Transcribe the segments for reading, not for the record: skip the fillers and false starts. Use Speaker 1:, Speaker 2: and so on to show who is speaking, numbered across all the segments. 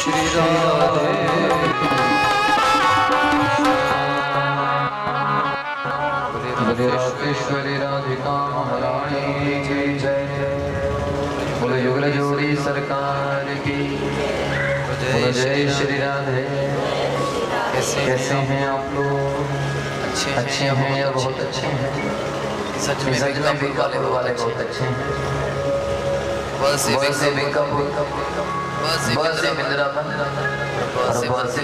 Speaker 1: श्री राधे राधेश्वरी राधिका महारानी जय जय। बोलो युगल जोड़ी सरकार की जय श्री राधे। कैसे हैं आप लोग? अच्छे हैं या बहुत अच्छे हैं? सच में वाले बहुत अच्छे हैं। बस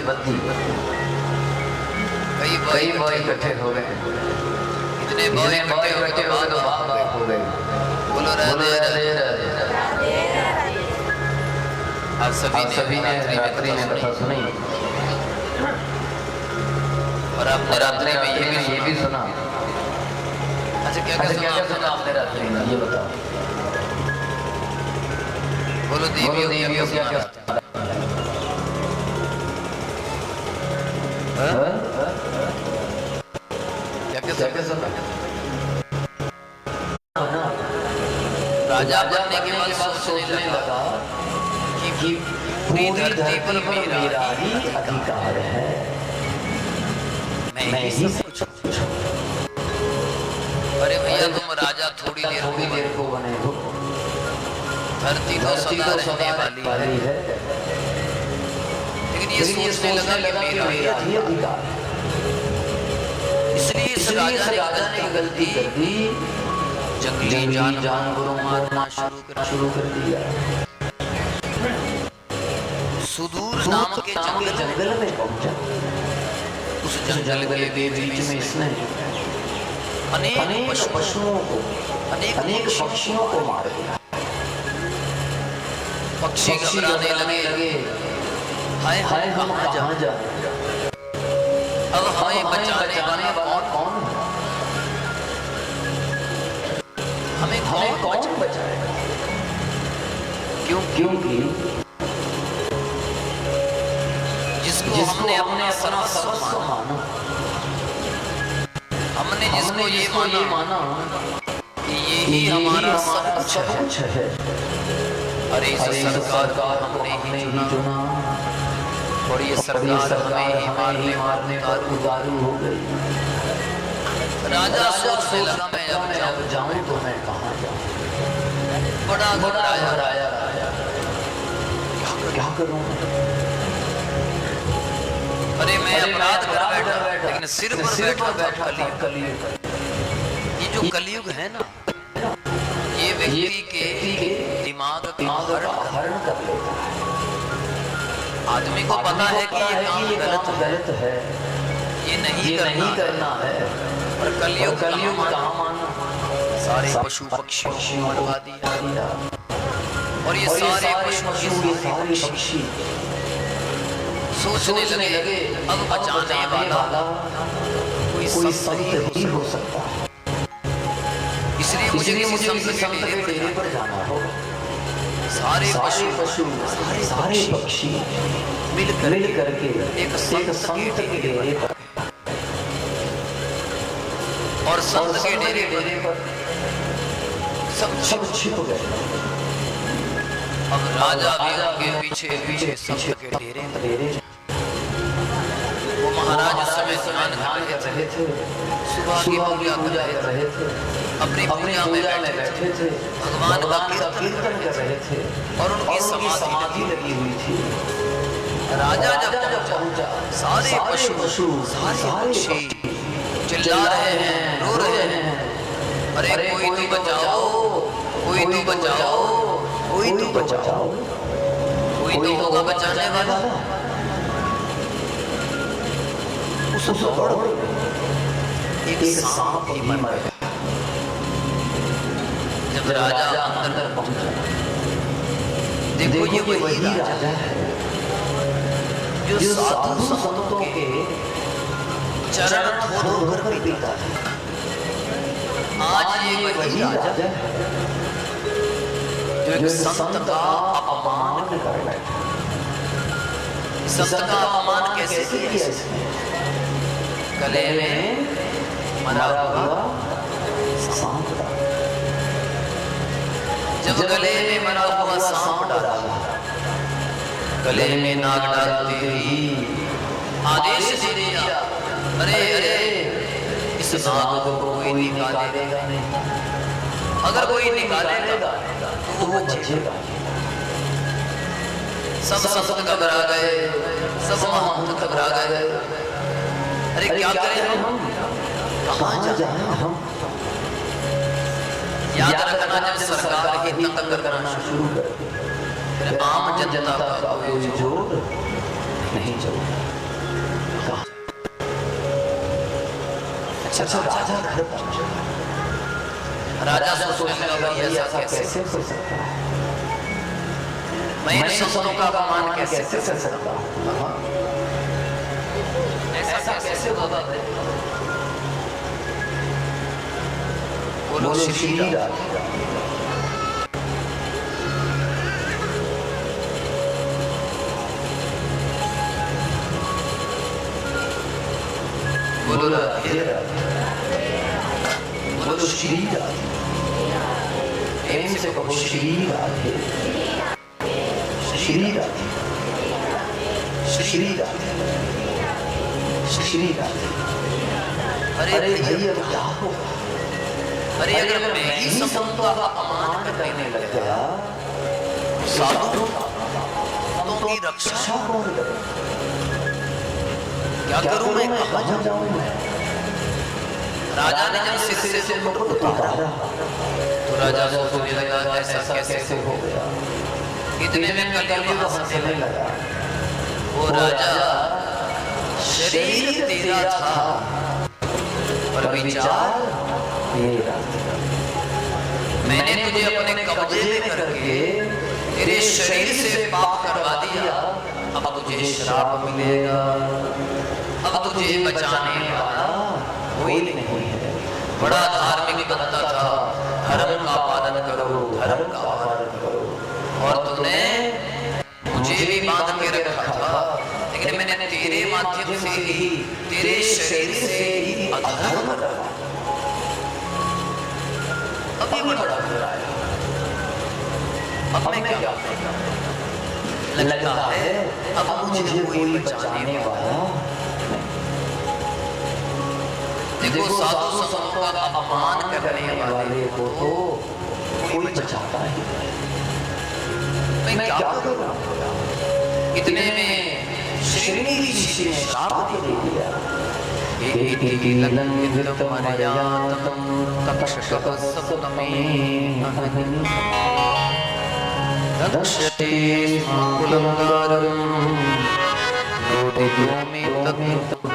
Speaker 1: बद्दी कई बॉय इकट्ठे हो गए। इतने बॉय इकट्ठे हो गए। बोलो राधे राधे राधे। आप सभी ने रात्रि में कथा सुनी और आपने रात्रि में ये भी सुना। अच्छा क्या सुना आपने रात्रि में, ये बताओ। बोलो देवियों क्या सुना? राजा बनने के बाद सोचने लगा कि पूरी धरती पर मेरा ही अधिकार है, मैं ही सब कुछ। अरे भैया तुम राजा थोड़ी देर को बने हो, धरती तो सदा रहने वाली है। लेकिन ये सोचने लगा कि मेरा ही अधिकार। इसलिए इस राजा ने गलती कर दी, जंगली जानवरों मारना शुरू कर दिया। सुदूर नाम के जंगल में पहुंचा। उस जंगल के बीच में इसने अनेक पशुओं को, अनेक पक्षियों को मार दिया। पक्षी घबराने लगे, हाय हाय हम कहाँ जाए? अब हमें बचाने वाला कौन? हमें कौन बचाएगा? क्योंकि जिसको हमने अपना सर्वस्व माना, हमने जिसको ये माना कि ये ही हमारा सब कुछ है। अरे इस सरकार का हमने ही चुना और ये सरकार हमें ही मारने पर उतारू हो गई। राजा सोचने लगा मैं अब जाऊं तो मैं कहाँ जाऊं? बड़ा घबराया, क्या करूं? अरे मैं अपराध कर बैठा, लेकिन सिर पर बैठा कलयुग। ये जो कलयुग है ना, ये व्यक्ति के दिमाग का हरण कर लेता है। आदमी को पता है कि ये काम गलत है, ये नहीं करना है। और कलयुग कहाँ माना? सारे पशु पक्षियों को मरवा दिया। और ये सारे पक्षी सोचने लगे अब बचाने वाला कोई संत ही हो सकता है। इसलिए मुझे संत के डेरे पर जाना होगा। सारे पशु सारे पक्षी मिल करके एक संत के डेरे पर, और संत के डेरे पर सब छिप गए। अब राजा के पीछे संत के डेरे वो महाराज उस समय स्नान कर रहे थे, सुबह की पूजा कर रहे थे, अपनी पूजा में बैठे थे, भगवान का कीर्तन कर रहे थे और उनकी समाधि लगी हुई थी। राजा जब पहुंचा, सारे पशु सारे पक्षी चिल्ला रहे हैं, रो रहे हैं, अरे कोई तो बचाओ, कोई तो बचाओ, कोई तो बचाओ, कोई तो होगा बचाने वाला। उस दौड़ एक सांप भी मर गया। जब राजा अंदर पहुंचा, देखो ये वही राजा है जो साधु संतों के चरण धो कर पीता है। आज ये वही राजा है जो एक संत का अपमान कर बैठा। संत का अपमान कैसे किया इसने? गले में मरा हुआ सांप डाला। जब गले में मरा हुआ सांप डाला गले में नाग डाल तेरी आदेश दे दिया। अरे अरे इस नाग को कोई निकालेगा नहीं, अगर कोई निकालेगा तो वो बचेगा। सब संत घबरा गए, सब महंत घबरा गए। अरे क्या करें हम, कहाँ जाएं हम? याद रखना जब सरकार ही तंग करना शुरू कर फिर आम जनता का कोई जोर नहीं चलता। अच्छा राजा घर पहुंचा। राजा सोचने लगा ऐसा कैसे हो सकता है, मैं इन संतों का अपमान कैसे कर सकता हूं, ऐसा कैसे होता है? बोलो श्री राम। बोलो राधे राधे, बोलो श्री राधे। प्रेम से कहो श्री राधे, श्री राधे, श्री राधे, श्री राधे। अरे भैया क्या होगा? अरे अगर मैं ही संतों का अपमान करने लग गया, साधु संतों की रक्षा कौन करे? क्या करूं मैं, कहां जाऊं मैं? राजा ने जब सिर से मुकुट उतारा तो राजा सोचने लगा ऐसा कैसे हो गया। इतने में कलयुग हंसने लगा। वो राजा शरीर तेरा था पर विचार मेरा। मैंने तुझे अपने कब्जे में करके तेरे शरीर से पाप करवा दिया, अब तुझे श्राप मिलेगा। अब तुझे बचाने वाला कोई नहीं है। बड़ा धार्मिक बनता था, धर्म का पालन करो, धर्म का पालन करो। और तूने मुझे भी बांध के रखा था, लेकिन मैंने तेरे माध्यम से ही, तेरे शरीर से ही अधर्म करा। अभी बड़ा घबराया, अब मैं क्या करूं? लगता है अब मुझे कोई बचाने वाला। देखो साधु संतों का अपमान करने वाले को तो कोई बचाता ही नहीं। मैं क्या करूं? इतने में श्रीनी ऋषि ने श्राप दे दिया। एति लंघितं मर्यादं तक्षकः सप्तमेन दक्षते स्म कुलंगारं नोदितोमि तत्।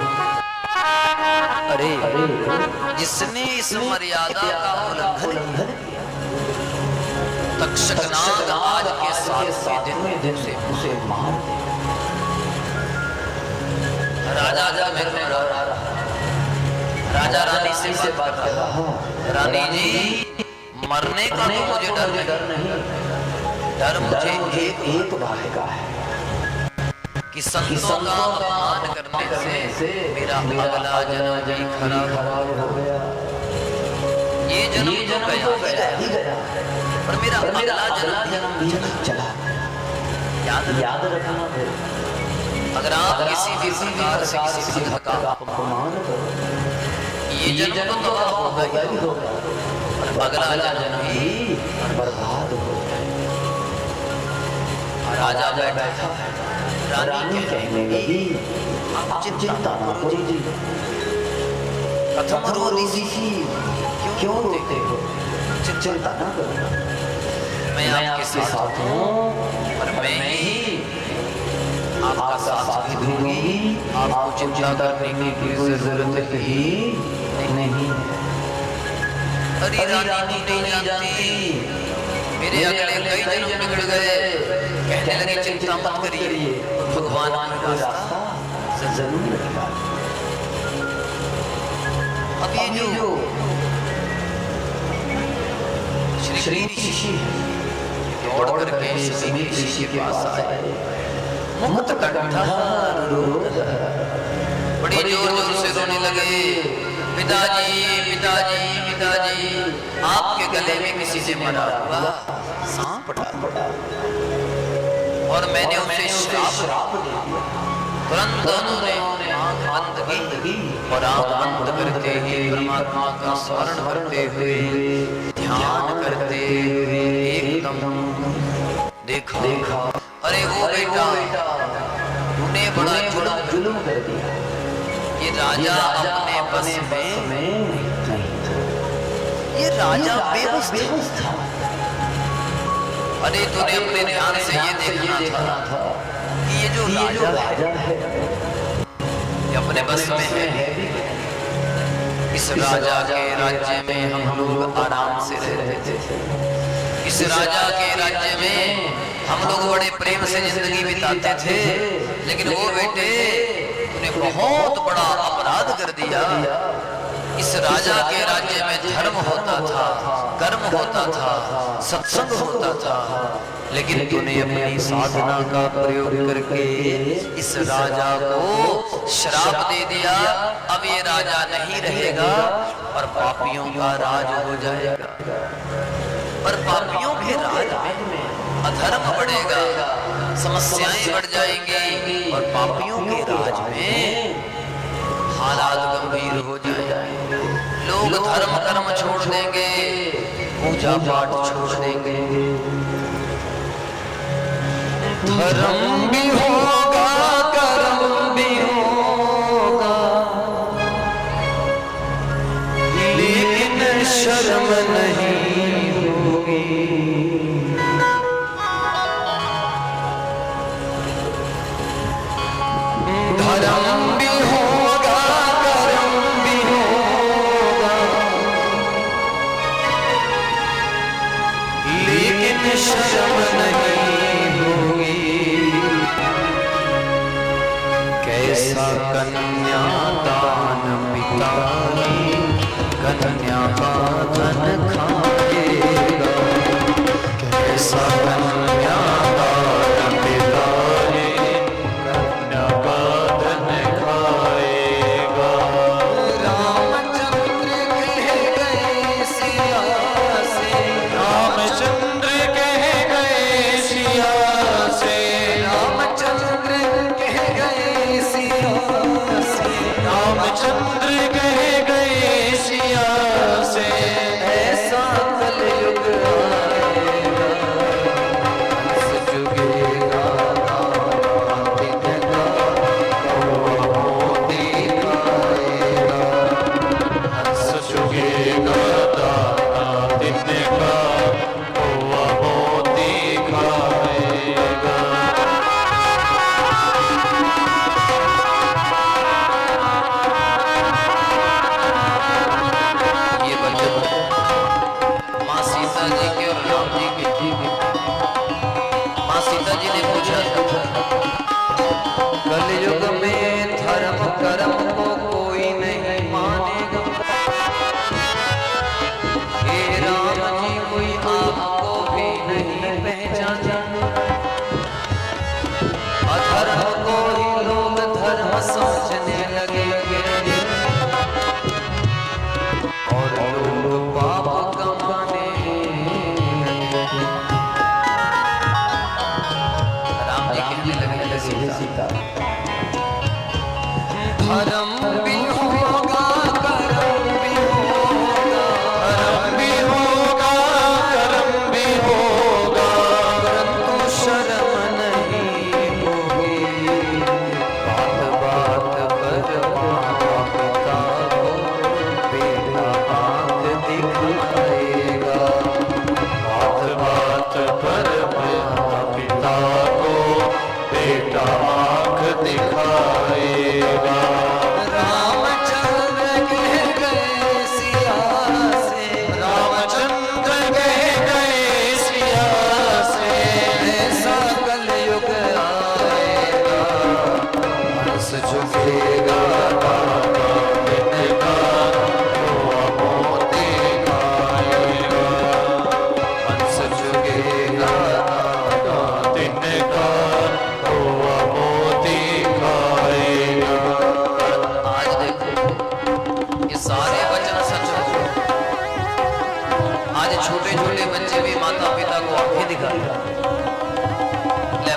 Speaker 1: अरे जिसने इस मर्यादा का उल्लंघन किया, तक्षकनाग आज के 7वें दिन से उसे मार दे। राजा घर में रहा, राजा रानी से बात कर रहा। रानी जी मरने का तो मुझे डर नहीं, डर मुझे एक बात का है कि संतों का अपमान करने से मेरा अगला जन्म भी खराब हो गया। ये जन्म तो गया ही गया, पर मेरा अगला जन्म भी चला। याद रखना है, अगर आप किसी भी प्रकार से किसी भक्त का अपमान करो, ये जन्म तो होगा ही होगा, पर अगला जन्म भी बर्बाद हो जाएगा। राजा बैठा, रानी कहने लगी आप चिंता ना करो जी। कथम रोती क्यों रोते हो? चिंता ना करो, मैं आपके साथ हूँ, पर मैं ही आपका साथ भी दूंगी। आपको चिंता करने की कोई जरूरत ही नहीं है। अरे रानी नहीं जानती मेरे अगले कई जन्म बिगड़ गए। कहने लगे चिंता मत करिए, भगवान का रास्ता जरूर निकालेगा। अब ये जो श्री ऋषि दौड़ करके श्री ऋषि के पास आए, मुक्त कंठानुरोध, बड़ी जोर से रोने लगे। पिताजी पिताजी पिताजी, आपके गले में किसी से मरा हुआ सांप डाल पड़ा, और मैंने उसे श्राप दिया। तुरंत उन्होंने आंख बंद की और आंख बंद करते ही परमात्मा का स्मरण करते हुए ध्यान करते हुए एकदम देखा अरे वो बेटा तूने बड़ा जुल्म कर दिया, ये राजा अपने बस में नहीं, ये राजा बेबस था। अरे तूने अपने ध्यान से ये देखना था कि ये जो राजा है ये अपने बस में है। इस राजा के राज्य में हम लोग आराम से रहते थे, इस राजा के राज्य में हम लोग बड़े प्रेम से जिंदगी बिताते थे। लेकिन वो बेटे तूने बहुत बड़ा अपराध कर दिया। इस राजा के राज्य में धर्म होता था, कर्म होता था, सत्संग होता था, लेकिन तूने अपनी साधना का प्रयोग करके इस राजा को श्राप दे दिया। अब ये राजा नहीं रहेगा और पापियों का राज हो जाएगा। पर पापियों के राज में अधर्म बढ़ेगा, समस्याएं बढ़ जाएंगी और पापियों के राज में हालात गंभीर हो जाएंगे। लोग धर्म कर्म छोड़ देंगे, पूजा पाठ छोड़ देंगे। धर्म भी होगा, कर्म भी होगा, लेकिन शर्म नहीं होगी। धर्म भी होगा, कर्म भी होगा, लेकिन शर्म नहीं होगी। कैसा कन्यादान पिता कन्या का धन खाएगा, कैसा कन्यादान पिता कन्या का धन खाएगा। रामचंद्र कह गए सिया से, रामचंद्र कह गए सिया से, रामचंद्र कह गए सिया से, रामचंद्र कह गए सिया से, ऐसा कलयुग आएगा, हंस जुगेगा दिन का कौआ दिखाएगा, हंस जुगेगा दिन का कौआ दिखाएगा। ये भजन माँ सीता जी के और राम जी के। माँ सीता जी ने पूछा कलयुग में धर्म कर्म को कोई नहीं मानेगा, हे राम जी कोई आपको भी नहीं पहचानेगा। अधर्म को ही लोग धर्म समझने लगेंगे और लोग पाप कमाने लगेंगे। राम जी कहने लगे सीता, धर्म भी होगा, कर्म भी होगा, धर्म भी होगा, कर्म भी होगा, परंतु शर्म नहीं होगी। बात बात पर माता पिता को बेटा आंख दिखाएगा, बात बात पर माता पिता को बेटा आंख दिखाएगा।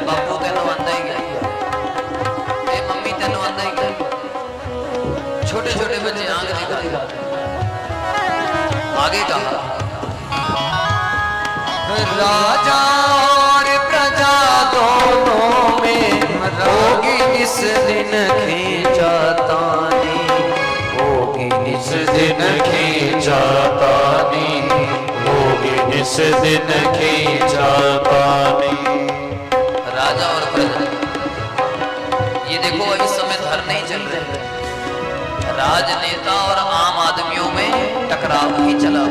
Speaker 1: बापू तेन आंदा ही क्या, मम्मी तेन आंदा ही क्या। छोटे छोटे बच्चे आंख दिखाते। आगे कहा
Speaker 2: राजा और प्रजा दोनों में होगी इस दिन खींचातानी,
Speaker 3: होगी इस दिन खींचातानी, होगी इस दिन खींचातानी।
Speaker 1: राजा और प्रजा, ये देखो अभी समय धर नहीं चल रहे, राजनेता और आम आदमियों में टकराव ही चला।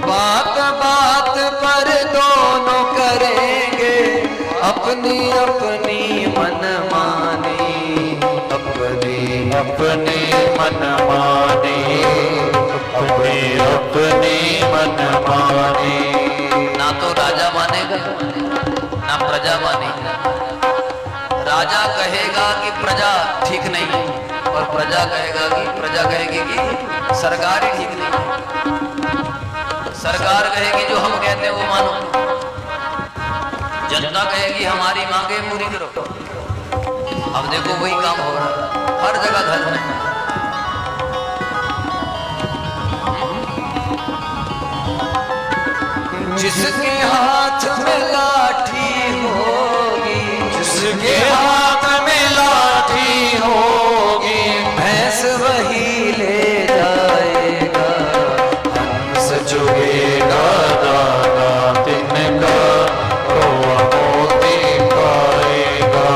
Speaker 2: बात बात पर दोनों करेंगे अपनी अपनी मनमानी,
Speaker 3: अपनी अपनी मनमानी, अपनी अपनी मनमानी।
Speaker 1: ना तो राजा मानेगा ना प्रजा मानेगी। राजा कहेगा कि प्रजा ठीक नहीं है, और प्रजा कहेगी कि सरकार ही ठीक नहीं है। सरकार कहेगी जो हम कहते हैं वो मानो, जनता कहेगी हमारी मांगे पूरी करो। अब देखो वही काम हो रहा है हर जगह धर्म में।
Speaker 2: जिसके हाथ में लाठी होगी,
Speaker 3: जिसके हाथ में लाठी होगी,
Speaker 2: भैंस वही ले जाएगा।
Speaker 3: हंस चुगेगा दाना तिनका, कौवा मोती खाएगा।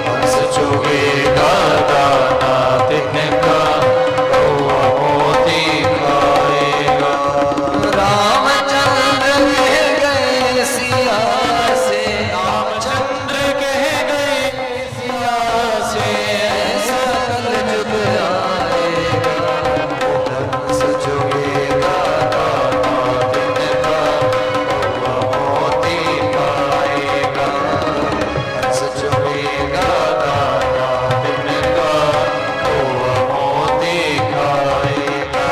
Speaker 3: हंस चुगेगा दाना तिनका, कौवा मोती खाएगा।
Speaker 2: रामचंद्र कह गए सिया से,
Speaker 3: रामचंद्र कह गए सिया से,
Speaker 2: ऐसा कलयुग आएगा।
Speaker 3: हंस चुगेगा दाना तिनका, कौवा मोती खाएगा। हंस चुगेगा दाना तिनका, कौवा मोती खाएगा।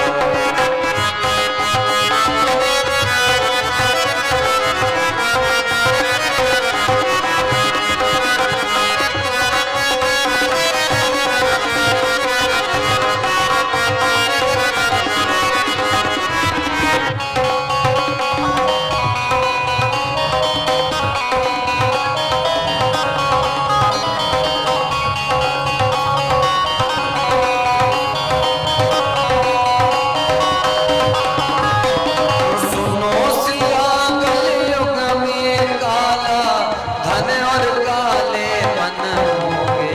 Speaker 2: सुनो सिया कलयुग में काला धन और काले मन होंगे।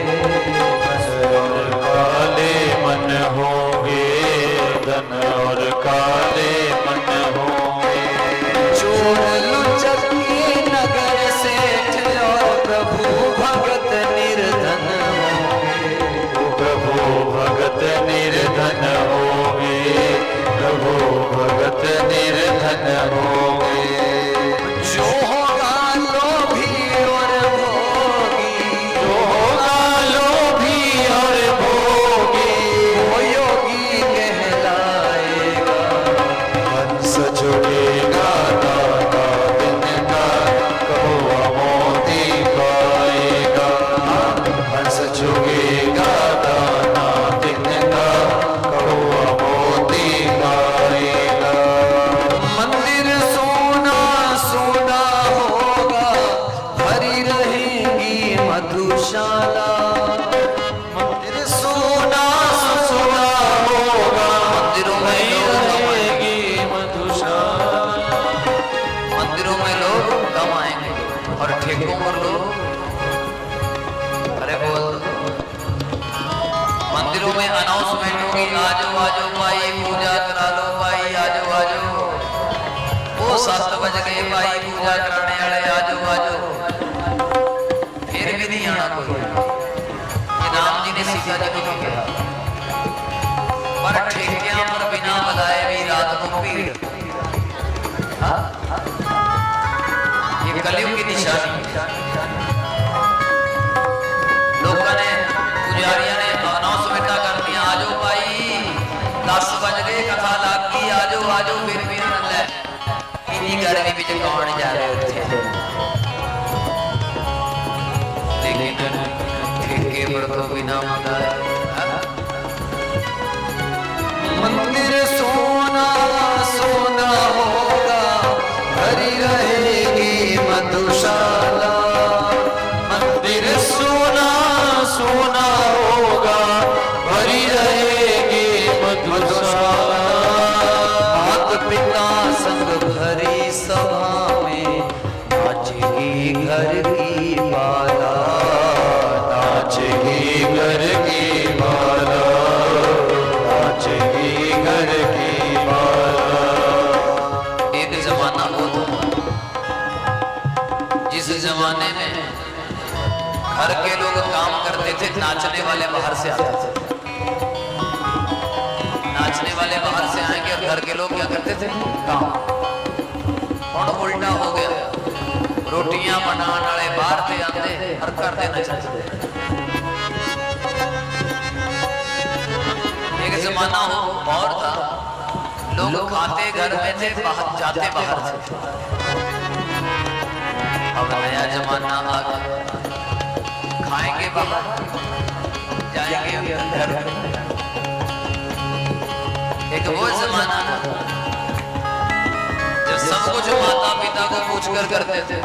Speaker 3: और काले मन होंगे, धन और काले मन होंगे।
Speaker 2: चोर लुचक्के नगर सेठ और प्रभु भगत निर्धन होंगे।
Speaker 3: प्रभु भगत निर्धन होंगे, प्रभु भगत निर्धन होंगे।
Speaker 2: जो होगा लोभी और भोगी,
Speaker 3: जो होगा लोभी और भोगी,
Speaker 2: वो योगी कहलाएगा।
Speaker 3: हंस चुगेगा दाना तिनका, कौवा मोती खाएगा। हंस चुगेगा दाना तिनका, कौवा मोती खाएगा।
Speaker 2: मंदिर सोना सोना होगा, भरी रहेगी मधुशाला। मंदिर सोना सोना होगा,
Speaker 1: मंदिरों में लोग
Speaker 3: रहेगी मधुशाला।
Speaker 1: मंदिरों में लोग कम आएंगे और ठेकों पर लोग, अरे बोल दो। मंदिरों में अनाउंसमेंट होगी, आजो आजो भाई पूजा करा लो भाई, आजो आजो। वो 7 बज गए भाई पूजा कराने वाले, आजो आजो। फिर भी नहीं आना कोई। ये राम जी ने सीता जी को भी कहा, पर ठेकियां पर बिना बधाए भी रात को भीड़। हाँ? ये कलयुग की निशानी है। लोगों ने, पुजारियों ने अनाउंसमेंट कर दिया, आजो भाई 10 बज गए, कथा लाग गई, आजो आजो। फिर भी ले इन्नी गर्मी में कौन जा रहे थे, लेकिन ठेके पर तो बिना
Speaker 2: मंदिर सोना सोना होगा, भरी रहेगी मधुशाला।
Speaker 3: मंदिर सोना सोना होगा, भरी रहेगी मधुशाला।
Speaker 2: मात पिता संग भरी सभा में नाचेगी घर की बाला,
Speaker 3: नाचेगी घर की बाला, नाचेगी घर की बाला।
Speaker 1: एक जमाना वो था जिस जमाने में घर के लोग काम करते थे, नाचने वाले बाहर से आते थे। नाचने वाले बाहर से आएंगे और घर के लोग क्या करते थे, काम। और उल्टा हो गया, रोटियां बनाने वाले बाहर से आते और कर देना चाहते। एक जमाना हो और था, लोग खाते घर में थे, बाहर जाते बाहर थे। अब नया जमाना आ गया, खाएंगे बाहर, जाएंगे घर में। एक वो जमाना जब सब कुछ माता पिता को पूछ कर करते थे।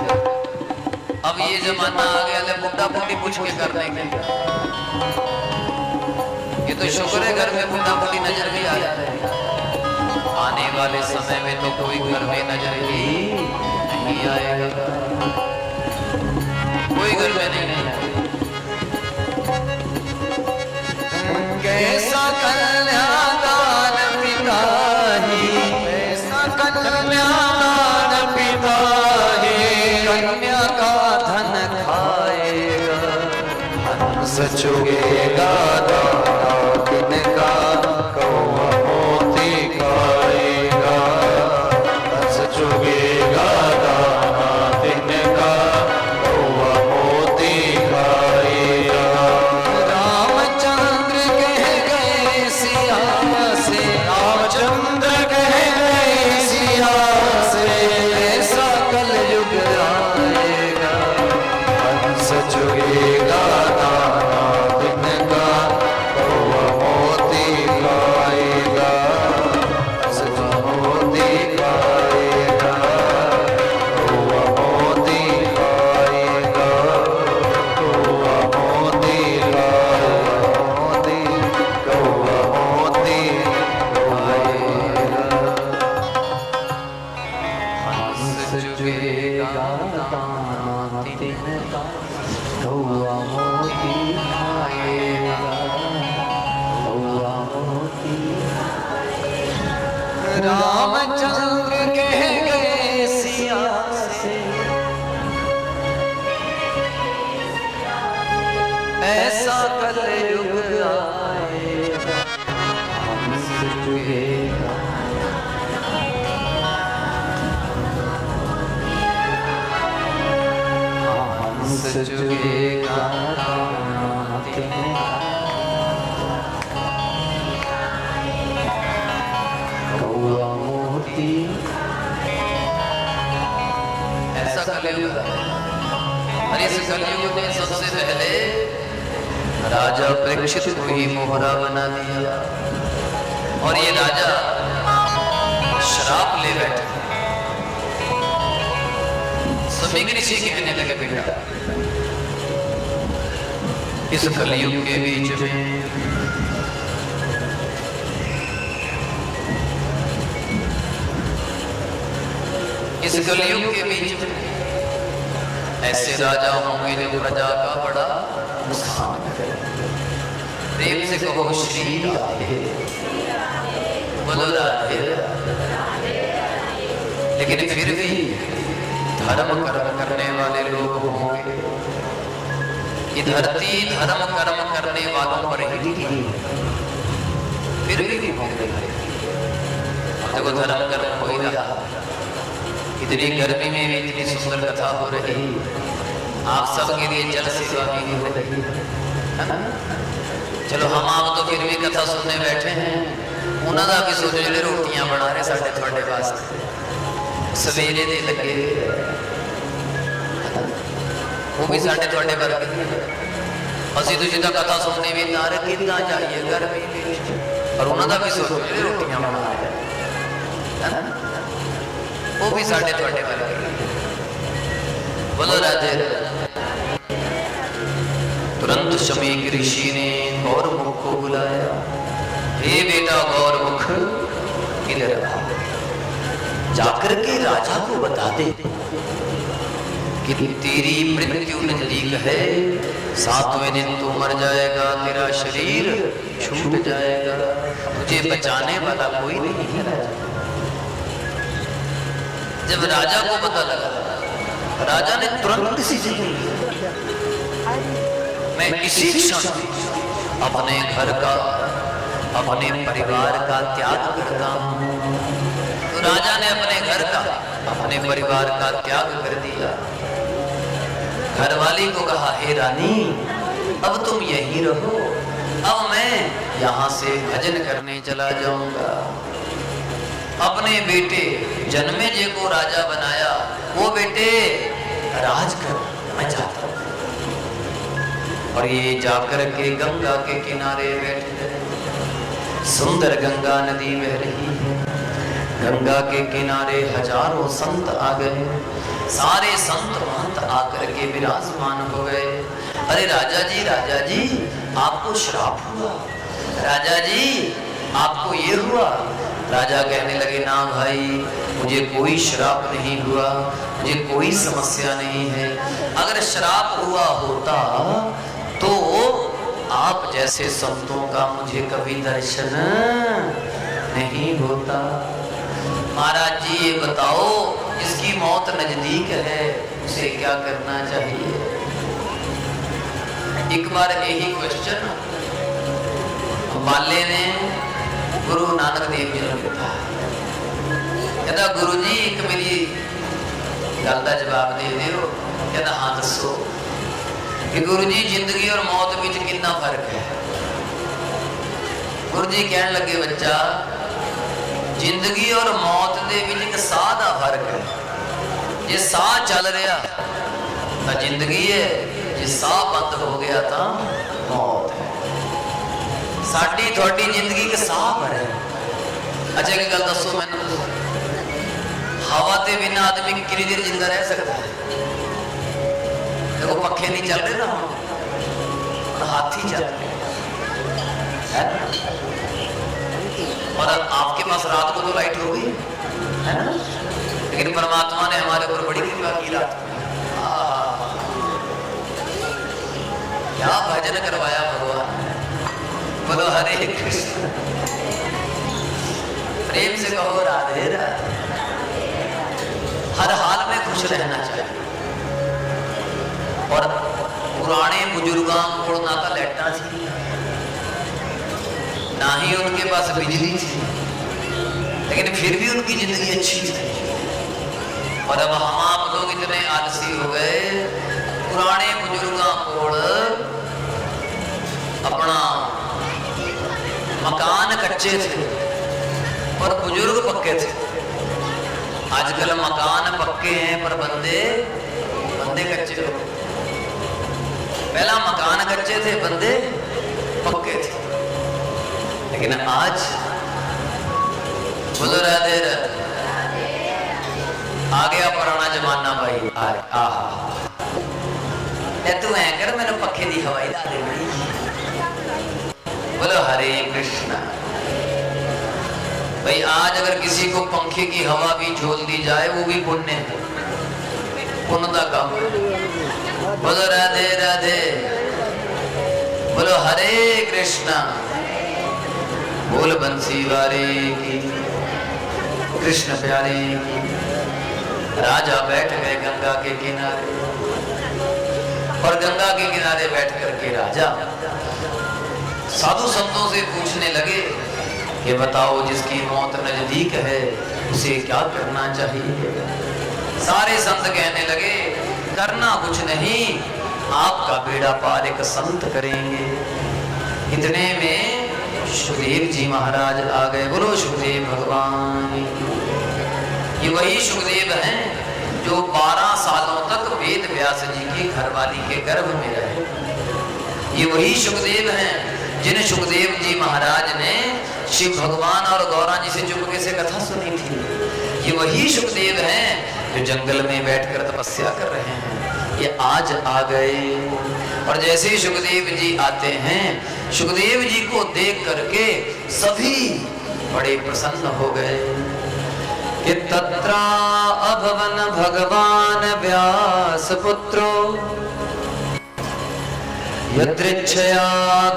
Speaker 1: अब ये जमाना आ गया ले बुड्ढा बुड्ढी पूछ के करने के। ये तो शुक्र है घर में बुड्ढा बुड्ढी नजर भी आ रहा है। आने वाले समय में तो कोई घर में नजर ही नहीं आएगा, कोई घर में नहीं आएगा।
Speaker 2: कैसा कन्यादान पिता ही, कैसा कन्यादान पिता ही, कन्या का धन खाएगा।
Speaker 3: हंस चुगेगा दाना तिनका, कौवा मोती खाएगा। हंस चुगेगा दाना तिनका, कौवा मोती खाएगा।
Speaker 2: रामचंद्र कह गए सिया से,
Speaker 3: रामचंद्र कह गए सिया से,
Speaker 2: ऐसा कलयुग आएगा।
Speaker 3: हंस चुगेगा दाना तिनका, कौवा मोती खाएगा। हंस मोती खाएगा, कौवा मोती खाएगा, कौवा मोती खाएगा, कौवा मोती खाएगा।
Speaker 2: हंस चुगेगा दाना तिनका, कौवा मोती खाएगा, कौवा मोती। रामचंद्र कह गए सिया से, ऐसा कलयुग आएगा। हंस चुगेगा, हंस चुगेगा दाना तिनका, कौवा मोती।
Speaker 1: ऐसा कलयुग है। और इस कलयुग में सबसे पहले राजा परीक्षित को ही मोहरा बना दिया। और ये राजा श्राप ले बैठे। सभी ऋषि कहने लगे बेटा, इस कलयुग के बीच में इस कलयुग के बीच में ऐसे राजा होंगे जो प्रजा का बड़ा नुकसान करेंगे। प्रेम से कहो श्री राधे, बोलो राधे। लेकिन फिर भी धर्म कर्म करने वाले लोग होंगे। ये धरती धर्म कर्म करने वालों पर ही फिर भी होंगे। देखो धर्म कर्म हो ही रहा, इतनी गर्मी में भी इतनी सुंदर कथा हो रही, आप सबके लिए जल सेवा भी हो रही है ना। चलो हम आप तो फिर भी कथा सुनने बैठे हैं, उन्होंने भी सोचो जो रोटियां बना रहे साढ़े थोड़े वास्ते सवेरे दे लगे वो भी साढ़े थोड़े वर्ग असि तो जिदा कथा सुनने भी नार कितना चाहिए गर्मी और उन्होंने भी सोचो रोटियां बना वो भी साढ़े थोड़े वर्ग बोलो राधे। तुरंत शमीक ऋषि ने गौरमुख को बुलाया, हे बेटा गौरमुख किधर जाकर के राजा को बता दे कि तेरी मृत्यु नजदीक है, 7वें दिन तू मर जाएगा, तेरा शरीर छूट जाएगा, तुझे बचाने वाला कोई नहीं है। जब राजा को पता लगा, राजा ने तुरंत डिसीजन लिया, मैं इसी क्षण अपने घर का अपने परिवार का त्याग करता हूं। तो राजा ने अपने घर का अपने परिवार का त्याग कर दिया। घरवाली को कहा, हे रानी अब तुम यहीं रहो, अब मैं यहां से भजन करने चला जाऊंगा। अपने बेटे जन्मेजय को राजा बनाया, वो बेटे राज कर, मैं जाता हूं। और ये जाकर के गंगा के किनारे बैठे, सुंदर गंगा नदी बह रही है, गंगा के किनारे हजारों संत आ गए, सारे संत महंत आकर के विराजमान हो गए। अरे राजा जी आपको श्राप हुआ, राजा जी आपको ये हुआ। राजा कहने लगे, ना भाई मुझे कोई श्राप नहीं हुआ, मुझे कोई समस्या नहीं है। अगर श्राप हुआ होता तो आप जैसे संतों का मुझे कभी दर्शन नहीं होता। महाराज जी ये बताओ, जिसकी मौत नजदीक है उसे क्या करना चाहिए? एक बार यही क्वेश्चन बाले ने गुरु नानक देव जी ने पूछा, कहता गुरु जी एक मेरी गल का जवाब दे दियो। कहता हाँ दसो कि गुरु जी जिंदगी और मौत में कितना फर्क है? गुरु जी कहने लगे, बच्चा जिंदगी और मौत दे विच एक साह दा फर्क है। जे साह चल रहा तो जिंदगी है, जे साह बंद हो गया तो मौत है। साडी थोड़ी जिंदगी के साह पर है। अच्छा एक गल दसो मैनू, हवा के बिना आदमी कितनी देर जिंदा रह सकता है? देखो पखे नहीं चल रहे ना, हाथी चल रहे हैं और आपके पास रात को तो लाइट हो गई है ना, लेकिन परमात्मा ने हमारे ऊपर बड़ी कृपा की। रात क्या भजन करवाया भगवान ने। बोलो हरे कृष्ण, प्रेम से कहो राधे राधे। हर हाल में खुश रहना चाहिए। और पुराने बुजुर्गों को ना तो लाइटा थी, ना ही उनके पास बिजली थी, लेकिन फिर भी उनकी जिंदगी अच्छी थी। और अब हम आप लोग इतने आलसी हो गए, पुराने बुजुर्गों को अपना मकान कच्चे थे और बुजुर्ग पक्के थे। आजकल मकान पक्के हैं पर बंदे कच्चे हो। पहला मकान कच्चे थे, बंदे पक्के थे, लेकिन आज बोलो राधे राधे, आ गया पुराना जमाना भाई। तू ऐ कर, मैंने पक्के की हवाई ला दे। बोलो हरे कृष्णा। भाई आज अगर किसी को पंखे की हवा भी झोल दी जाए वो भी पुण्य है, पुण्य का काम। बोलो राधे राधे, बोलो हरे कृष्णा। बोल बंसी वाले की, कृष्ण प्यारे की। राजा बैठ गए गंगा के किनारे, और गंगा के किनारे बैठ करके राजा साधु संतों से पूछने लगे कि बताओ जिसकी मौत नजदीक है उसे क्या करना चाहिए? सारे संत कहने लगे, करना कुछ नहीं, आपका बेड़ा पार एक संत करेंगे। इतने में सुखदेव जी महाराज आ गए। बोलो सुखदेव भगवान। ये वही सुखदेव हैं जो 12 सालों तक वेद व्यास जी की घरवाली के गर्भ में रहे। ये वही सुखदेव हैं जिन्हें सुखदेव जी महाराज ने शिव भगवान और गौरा जी से चुपके से कथा सुनी थी। ये वही सुखदेव हैं जो जंगल में बैठकर तपस्या कर रहे हैं। ये आज आ गए और जैसे ही सुखदेव जी आते हैं, सुखदेव जी को देख करके सभी बड़े प्रसन्न हो गए कि तत्रा अभवन भगवान व्यास पुत्रो यदृच्छया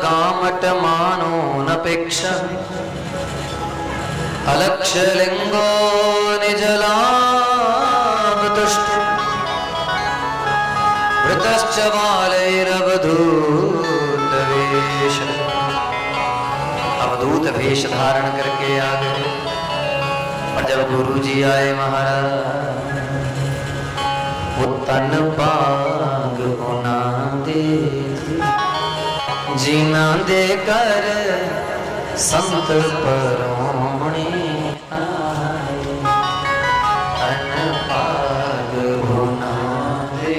Speaker 1: गामट मानो नपेक्ष अलक्ष्य लिंगो निजलाभ तुष्ट वृतश्च बालैरवधूत वेश। अवधूत वेश धारण करके आ गए और जब गुरु जी आए महाराज, वो तन पाग होना दे जीना दे कर संत परोणे आए। तन पाग होना दे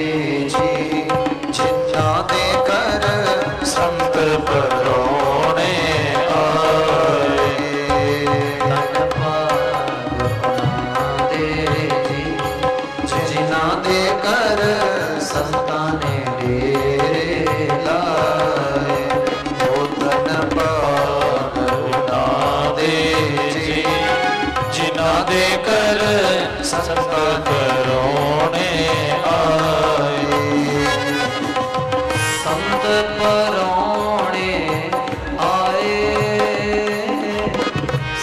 Speaker 1: जी
Speaker 3: जीना दे कर संत परोणे आए।
Speaker 1: तन पाग होना दे जी
Speaker 3: जीना दे कर संता ने डेरे लाए। वो तन पाग होना दे जी जीना दे कर संत परोणे आए।
Speaker 1: संत परोणे आए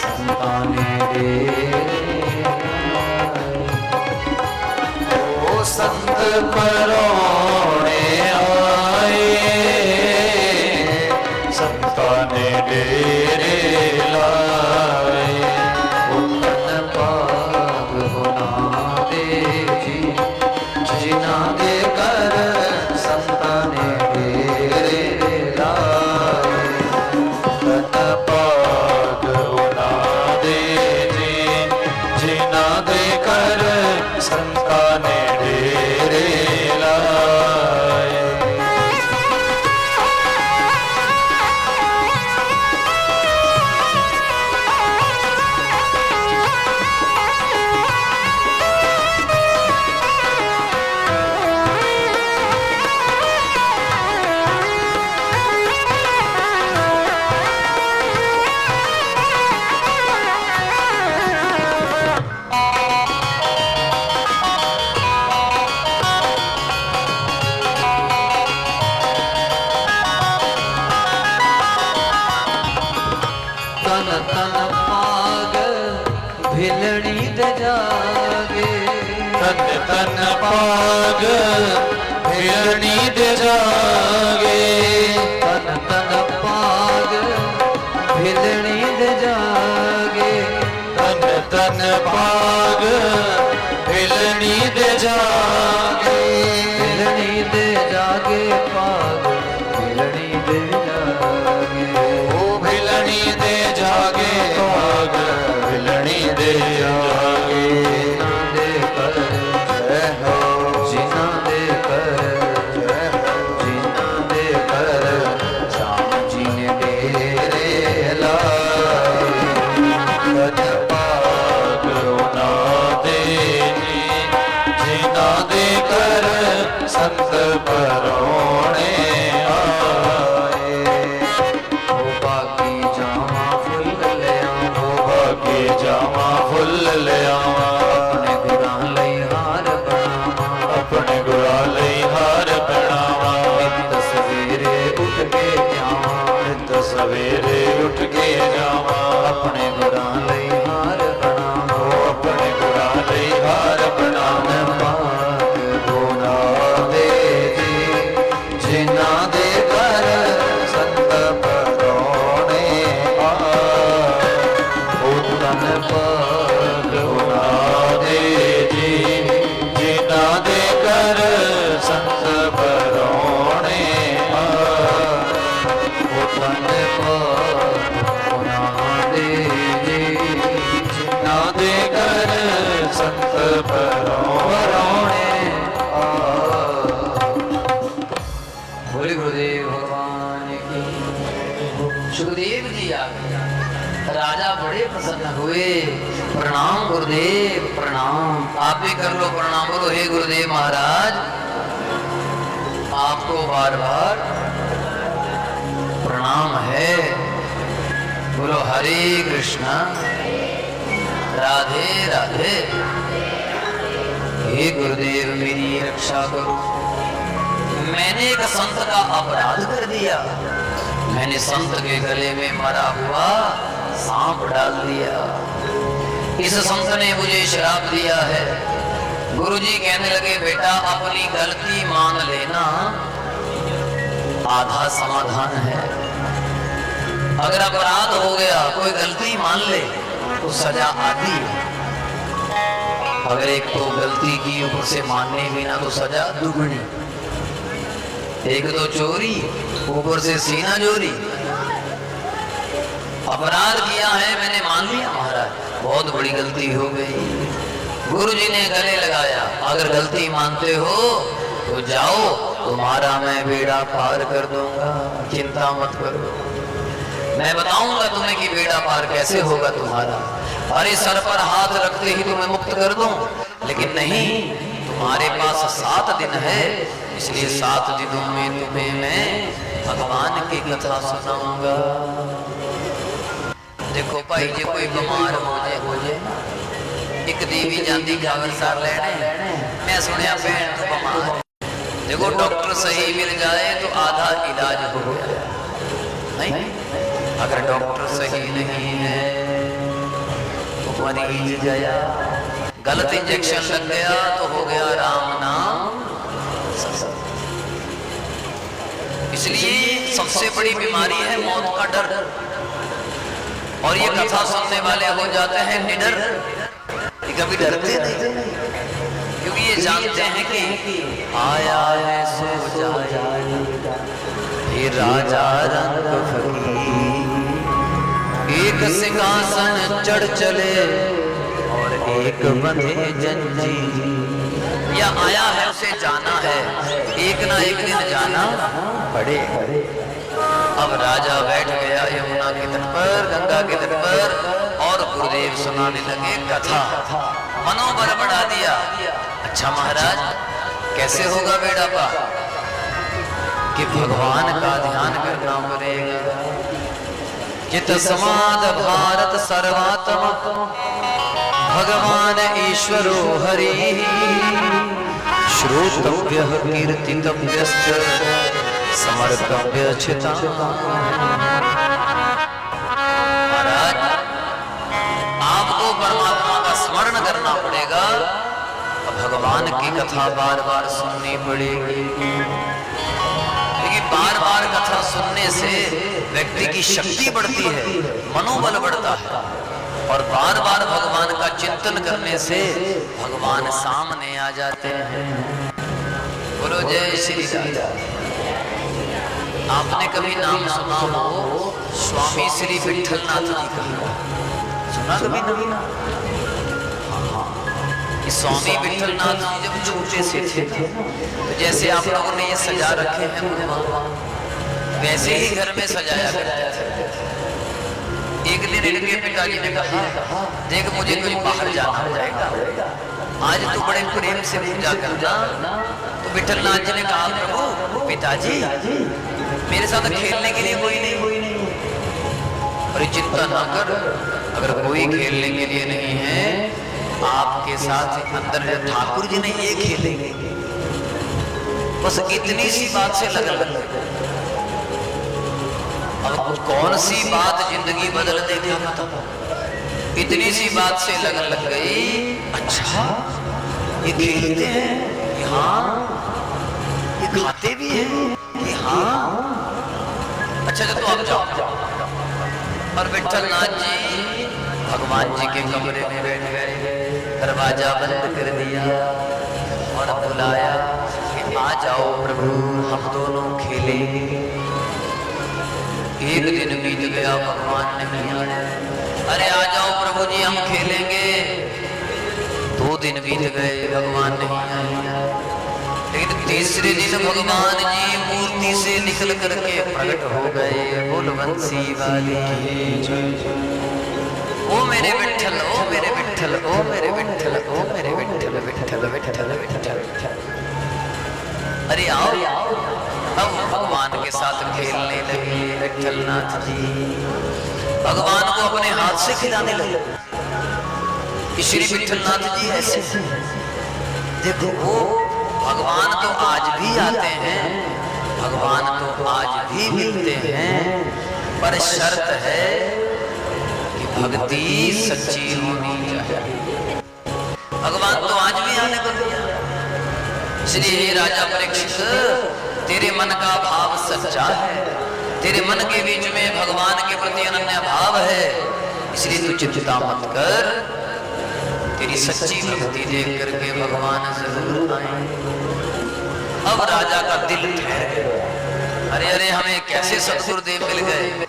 Speaker 1: संताने डेरे आए।
Speaker 3: ओ संत परोणे आए संता ने डेरे लाए।
Speaker 1: तन पाग होना दे जी जीना दे कर संताने डेरे लाए।
Speaker 3: तन पाग होना दे जी जीना दे कर संता ने डेरे लाए।
Speaker 1: तन तन पाग भिलनी दे जागे।
Speaker 3: तन तन पाग हिरणी दे जागे।
Speaker 1: तन तन पाग भिलनी दे जागे।
Speaker 3: तन तन पाग हिरणी दे जागे।
Speaker 1: भिलनी दे जागे पाग भिलनी दे जागे।
Speaker 3: ओ भिलणी दे जागे पाग भिलणी दे जागे।
Speaker 1: जीना दे कर
Speaker 3: जय हो
Speaker 1: जीना दे कर
Speaker 3: जय हो
Speaker 1: जीना दे कर श्याम जी ने डेरे लाए।
Speaker 3: तन पाग होना दे जी जीना दे कर संत परोणे आए।
Speaker 1: ओ बाकी जामा फुल ले आओ।
Speaker 3: भागे जावा फुल ले आवा।
Speaker 1: अपने गुरां लई हार बनावा।
Speaker 3: अपने गुरा लई हार बनावा।
Speaker 1: नित सवेरे उठ के जावा।
Speaker 3: नित सवेरे उठ के जावा।
Speaker 1: अपने गुरां लई हार बनावा।
Speaker 3: अपने गुरा लई हार बनावा।
Speaker 1: तन पाग होना दे जी प्रसन्न हुए। प्रणाम गुरुदेव प्रणाम। आप भी कर लो प्रणाम, बोलो हे गुरुदेव महाराज आपको बार बार प्रणाम है। बोलो हरे कृष्णा राधे राधे। हे गुरुदेव मेरी रक्षा करो, मैंने एक संत का अपराध कर दिया। मैंने संत के गले में मरा हुआ सांप डाल दिया। इस संत ने मुझे श्राप दिया है। गुरुजी कहने लगे बेटा अपनी गलती मान लेना, आधा समाधान है। अगर अपराध हो गया कोई गलती मान ले तो सजा आती है। अगर एक तो गलती की ऊपर से मानने भी ना तो सजा दुगनी। एक तो चोरी ऊपर से सीना चोरी। अपराध किया है मैंने मान लिया महाराज, बहुत बड़ी गलती हो गई। गुरुजी ने गले लगाया, अगर गलती मानते हो तो जाओ, तुम्हारा मैं बेड़ा पार कर दूंगा, चिंता मत करो। मैं बताऊंगा तुम्हें कि बेड़ा पार कैसे होगा तुम्हारा। अरे सर पर हाथ रखते ही तुम्हें मुक्त कर दूं, लेकिन नहीं, तुम्हारे पास 7 दिन है, इसलिए 7 दिनों में तुम्हें मैं भगवान की कथा सुनाऊंगा। देखो भाई जे कोई बीमार हो जाए एक देवी जाती खबरसार लेने, मैं सुनिया भैन तो बीमार, देखो डॉक्टर सही मिल जाए तो आधा इलाज हो गया। नहीं, अगर डॉक्टर सही नहीं है तो मरीज गया, गलत इंजेक्शन लग गया तो हो गया राम नाम। इसलिए सबसे बड़ी बीमारी है मौत का डर, और ये कथा सुनने वाले हो जाते हैं निडर, कभी डरते नहीं, क्योंकि ये जानते हैं कि आया है सो जाएगा, ये राजा रंग फकीर, एक सिंहासन चढ़ चले और एक बंधे जंजीर। या आया है उसे जाना है, एक ना एक दिन जाना पड़े। अब राजा बैठ गया यमुना के तट पर, गंगा के तट पर, और गुरुदेव सुनाने लगे कथा। मनोबल बढ़ा दिया। अच्छा महाराज कैसे होगा बेड़ा पार? कि भगवान का ध्यान करना पड़ेगा। चित समाद भारत सर्वात्मा भगवान ईश्वरो हरि, श्रोतव्य कीर्तितव्य समर्तव्य चिता। महाराज आपको परमात्मा का स्मरण करना पड़ेगा, भगवान की कथा बार बार सुननी पड़ेगी। लेकिन बार बार कथा सुनने से व्यक्ति की शक्ति बढ़ती है, मनोबल बढ़ता है, और बार बार भगवान का चिंतन करने से भगवान सामने आ जाते हैं। बोलो जय श्री राम। आपने कभी नाम सुना हो स्वामी श्री विठलनाथ जी का? सुना कभी? नहीं ना। स्वामी विठलनाथ जी जब छोटे से थे तो जैसे आप लोगों ने ये सजा रखे हैं भगवान, वैसे ही घर में सजाया करते थे। एक दिन इनके पिताजी ने कहा देख मुझे कहीं बाहर जाना पड़ेगा, आज तो बड़े प्रेम से पूजा करना। तो विठलनाथ जी ने कहा प्रभु पिताजी मेरे साथ खेलने के लिए कोई नहीं। अरे चिंता ना कर, अगर कोई खेलने के लिए नहीं है, आपके साथ अंदर ठाकुर जी ने ये खेलेंगे। बस इतनी सी बात से लगन लग गई। अब कौन सी बात जिंदगी बदल देगी? इतनी सी बात से लगन लग गई। अच्छा ये खेलते हैं, हाँ ये खाते भी हैं, हाँ अच्छा तो आप जाओ। और विठलनाथ जी भगवान जी के कमरे में बैठ गए, दरवाजा बंद कर दिया और बुलाया कि आ जाओ प्रभु हम दोनों खेलेंगे। एक दिन बीत गया, भगवान नहीं आया। अरे आ जाओ प्रभु जी हम खेलेंगे। 2 दिन बीत गए, भगवान नहीं आया। लेकिन तीसरे दिन भगवान जी मूर्ति से निकल करके प्रकट हो गए। बोल बंसी वाली ओ मेरे विठल, ओ मेरे विठल, ओ मेरे विठल, ओ मेरे विठल, विठल विठल विठल। अरे आओ अब भगवान के साथ खेलने लगे विठलनाथ जी। भगवान को अपने हाथ से खिलाने लगे। श्री विठलनाथ जी ऐसे देखो, वो भगवान तो आज भी आते हैं, भगवान तो आज भी मिलते हैं, पर शर्त है कि भक्ति सच्ची होनी चाहिए। भगवान तो आज भी आने को दिया। श्री राजा परीक्षित, तेरे मन का भाव सच्चा है, तेरे मन के बीच में भगवान के प्रति अनन्य भाव है, इसलिए तू चिंता मत कर, तेरी सच्ची भक्ति देख करके भगवान जरूर आएंगे। अब राजा का दिल ठहर गया, अरे अरे हमें कैसे सदगुरुदेव मिल गए।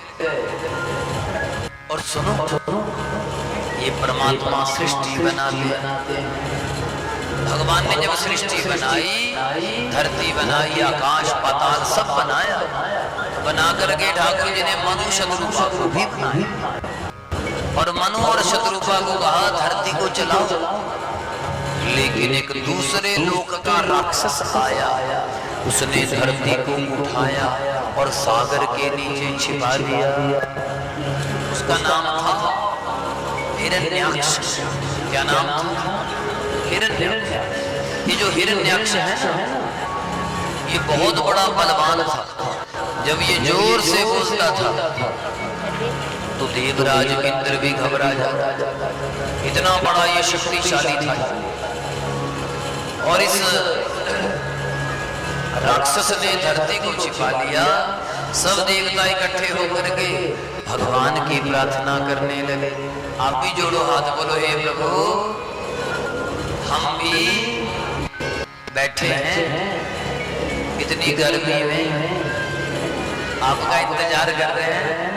Speaker 1: और सुनो, ये परमात्मा सृष्टि बनाते हैं। भगवान ने जब सृष्टि बनाई, धरती बनाई, आकाश पाताल सब बनाया, बना करके ठाकुर जी ने मनु शत्रुपा को भी बनाया, और मनु और शत्रुपा को कहा धरती को चलाओ। लेकिन एक दूसरे लोक का राक्षस आया, उसने धरती को उठाया और सागर के नीचे छिपा दिया। उसका नाम था हिरण्याक्ष। क्या नाम था? हिरण्याक्ष। ये जो हिरण्याक्ष है ना, ये बहुत बड़ा बलवान था। जब ये जोर से बोलता था तो देवराज इंद्र भी घबरा जाता, इतना बड़ा ये शक्तिशाली था। और इस राक्षस ने धरती को छिपा लिया। सब देवता इकट्ठे होकर के भगवान की प्रार्थना करने लगे। आप भी जोड़ो हाथ, बोलो हे प्रभु, हम भी बैठे हैं इतनी गर्मी में, आपका इंतजार कर रहे हैं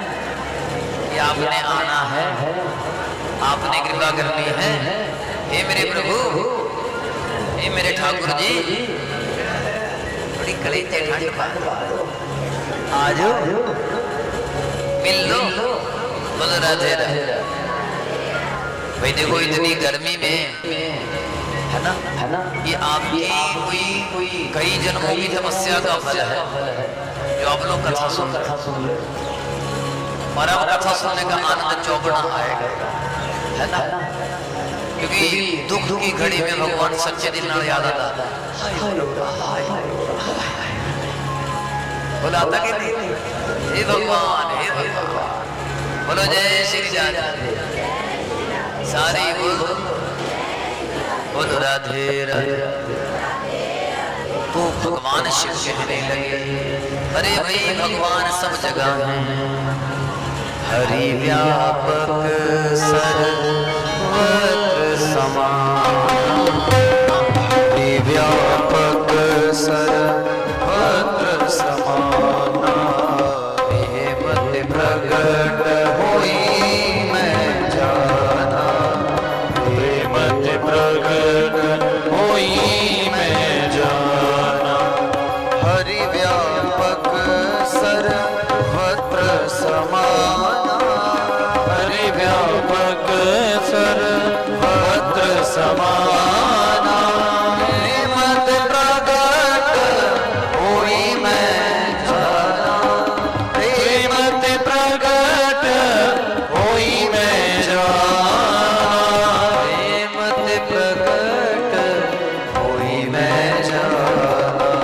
Speaker 1: कि आपने आना है, आपने कृपा करनी है। हे मेरे प्रभु, हे मेरे ठाकुर जी, बड़ी कलेजे ठंड, आज मिल लो, बोलो राधे राधे। भाई देखो, इतनी गर्मी में है ना, ये आपकी कोई कई जन्मों की तपस्या का फल है जो आप लोग कथा सुन रहे। और अब कथा सुनने का आनंद चौगुना आएगा, है ना, क्योंकि दुख की घड़ी में भगवान सच्चे दिल नाल याद आता है। बोलाता कि नहीं, हे भगवान, हे भगवान, बोलो जय श्री राधे। सारी बोलो राधे राधे। तो भगवान शिव कहने लगे, अरे भाई भगवान सब जगह हैं, हरि व्यापक सर्वत्र समान, हरि व्यापक सर्वत्र समान, हेमत प्रगट होई मैं जाना, हेमत प्रगट होई मैं जाना, हरि व्यापक सर्वत्र समान, हरि व्यापक सर्वत्र समान, हेमत प्रगट होई मैं जाना, हेमत प्रगट होई मैं जाना, हेमत प्रगट होई मैं जाना,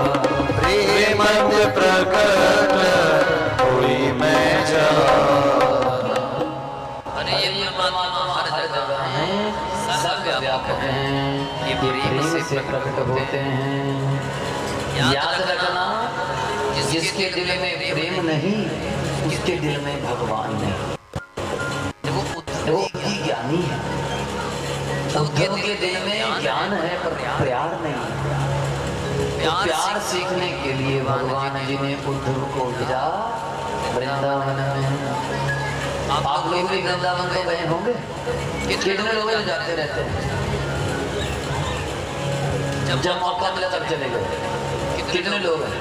Speaker 1: हेमत प्रगट होई मैं जाना। अरे ये परमात्मा हर जगह है, सर्वव्यापक है, ये प्रेम से प्रकट होते हैं। याद रखना, जिसके दिल में प्रेम नहीं, उसके दिल में भगवान नहीं। वो भी ज्ञानी है, उद्धव के दिल में ज्ञान है पर प्यार नहीं। प्यार सीखने के लिए भगवान जी ने उद्धव को भेजा वृंदावन में। आप लोग भी वृंदावन में गए होंगे, कितने लोग जाते रहते हैं, जब मौका मिला तब चले गए। कितने लोग हैं?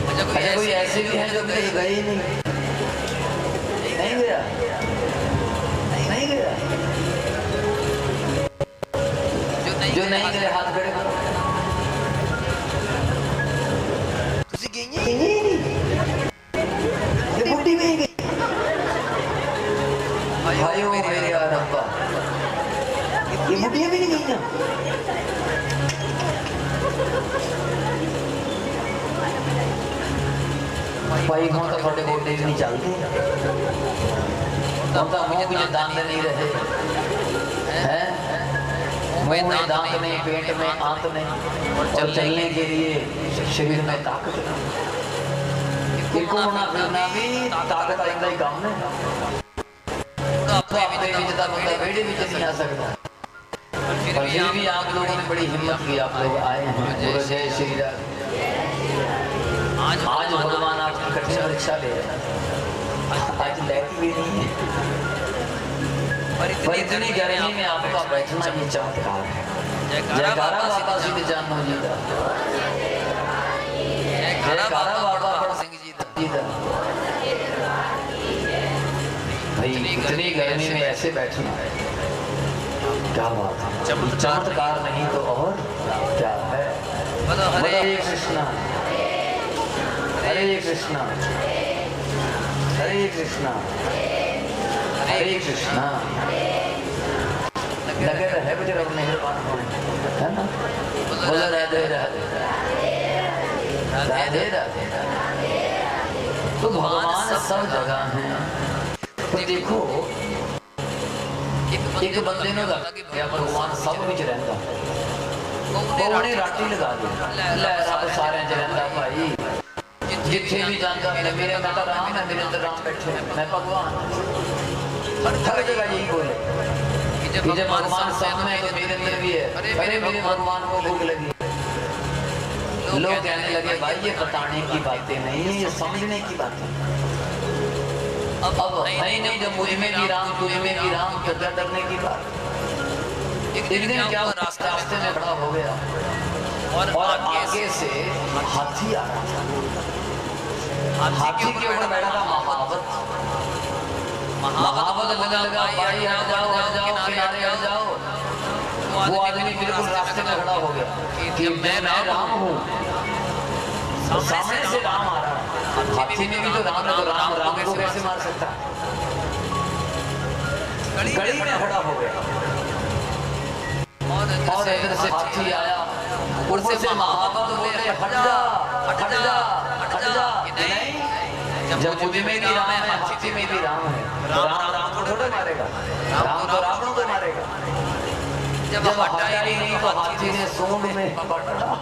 Speaker 1: अच्छा, कोई ऐसे भी हैं जो कहीं गए ही नहीं।
Speaker 2: नहीं गया नहीं गया जो नहीं गए हाथ खड़े करो
Speaker 1: ਤੁਸੀਂ ਗਈਆਂ
Speaker 2: ये बुढ़ी में ही गई भाइयों मेरे यार अब्बा ये बुढ़िया भी नहीं गई ना भाई हम तो थोड़े गोटे नहीं चलते हम तो मुंह भी दांत नहीं रहे हैं मुंह में दांत नहीं पेट में आंत नहीं और चलने के लिए शरीर में ताकत नहीं घूमना फिरना भी ताकत आइंदा ही काम है अपने विच दा बंदा बेड़े विच नहीं आ सकता पर फिर भी आप लोगों ने बड़ी हिम्मत की आप लोग आए हैं बोलो जय श्री राम आज भगवान आपकी कठिन परीक्षा ले रहे हैं आज लैकी भी नहीं है पर इतनी गर्मी में आपका बैठना ये चमत्कार है जयकारा बाबा सिद्ध जानो जी दा जयकारा बाबा सिंह जी दा भाई इतनी गर्मी में ऐसे बैठना क्या बात है चमत्कार नहीं तो और क्या है हरे कृष्णा हरे कृष्णा हरे कृष्णा हरे कृष्णा लगे रहे बेटे रब मेहरबान होने है ना बोलो राधे राधे राधे राधे तो भगवान सब जगह हैं तो देखो एक बंदे ने लगा भगवान सब विच रहिंदा ਉਹਨੇ ਰਾਟੀ ਲਗਾ ਦਿੱਤੀ ਲੈ ਰੱਬ ਸਾਰਿਆਂ 'ਚ ਰਹਿੰਦਾ ਭਾਈ जिथे भी जाता है मेरे में तो राम है मेरे अंदर राम बैठे मैं भगवान हर जगह यही बोले कि जब भगवान सामने है तो मेरे अंदर भी है अरे मेरे भगवान को भूख लगी लोग कहने लगे भाई ये बताने की बातें नहीं ये समझने की बातें अब नहीं जब मुझ में भी राम तुझ में भी राम तो क्या डरने की बात एक दिन क्या रास्ते में खड़ा हो गया और आगे से हाथी आ रहा था हाथी के ऊपर बैठा था महावत बोलने लगा भाई हट जाओ किनारे हट जाओ वो आदमी बिल्कुल रास्ते में खड़ा हो गया कि मैं राम हूँ सामने से राम आ रहा है हाथी में भी तो राम है तो राम को कैसे मार सकता गली में खड़ा हो गया और इधर से हाथी आया ऊपर से महावत बोले हट जा नहीं जब मुझ में भी राम है हाथी में भी राम है राम को थोड़ा मारेगा राम तो रावण को मारेगा जब हटा ही नहीं तो हाथी ने सूंड में पकड़ा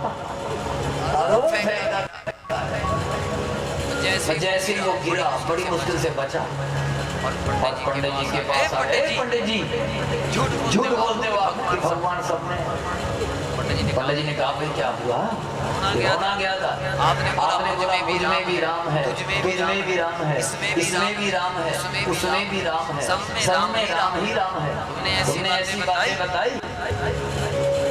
Speaker 2: जैसे वो गिरा बड़ी मुश्किल से बचा और पंडित जी के पास आए पंडित जी झूठ बोलते हो आप भगवान सबने पंडित जी ने कहा भाई क्या हुआ होना गया था आपने बोला मुझ में भी राम है तुझ में भी राम है इसमें भी राम है उसमें भी राम है सब में राम ही राम है तुमने ऐसी बातें बताई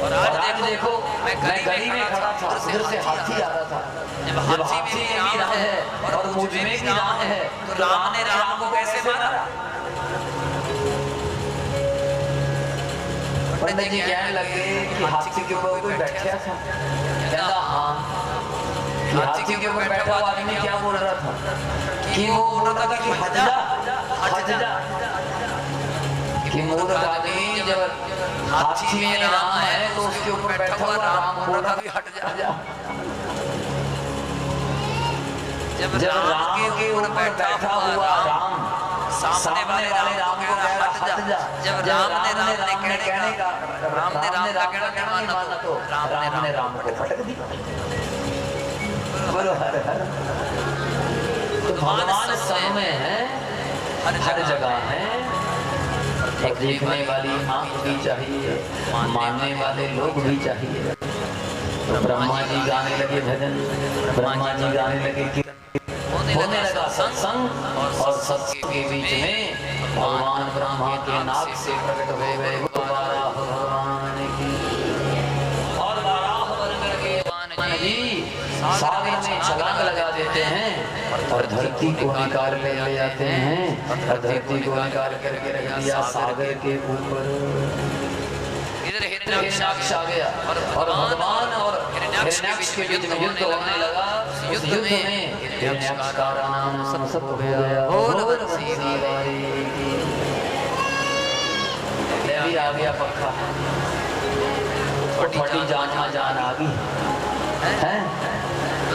Speaker 2: और आज देखो मैं गली में खड़ा था उधर से हाथी आ रहा था जब हाथी में भी राम है और मुझ में भी राम है तो राम ने राम को कैसे मारा पंडित जी कहने लगे कि हाथी के ऊपर कोई बैठा था कहता हाँ हाथी के ऊपर बैठा हुआ आदमी क्या बोल रहा था कि वो बोल रहा था कि हट जा कि मूर्ख आदमी जब हाथी में राम है तो उसके ऊपर बैठा हुआ राम बोल रहा कि हट जा जब राम के ऊपर बैठा हुआ राम सामने वाले राम को कह रहा हट जा जब राम ने कहने का कहना नहीं माना तो राम ने राम को फटक दिया बोलो हर हर तो भगवान सब में है हर जगह है और देखने वाली आंख भी चाहिए मानने वाले लोग भी चाहिए तो ब्रह्मा जी गाने लगे भजन ब्रह्मा जी गाने लगे होने लगा सत्संग और सत्संग के बीच में भगवान ब्रह्मा के नाक से प्रकट हो गए वाराह भगवान की और वाराह बन करके भगवान जी सागर में छलांग लगा देते हैं और धरती को निकाल ले जाते हैं और धरती को निकाल करके रख दिया सागर के ऊपर।
Speaker 1: इधर
Speaker 2: हिरण्याक्ष आ गया और भगवान और हिरण्याक्ष के बीच में युद्ध होने लगा। उस युद्ध में हिरण्याक्ष का राम सत हो गया। बोल बंसी वाले की। भी आ गया पक्का, फटी जान आ गई है।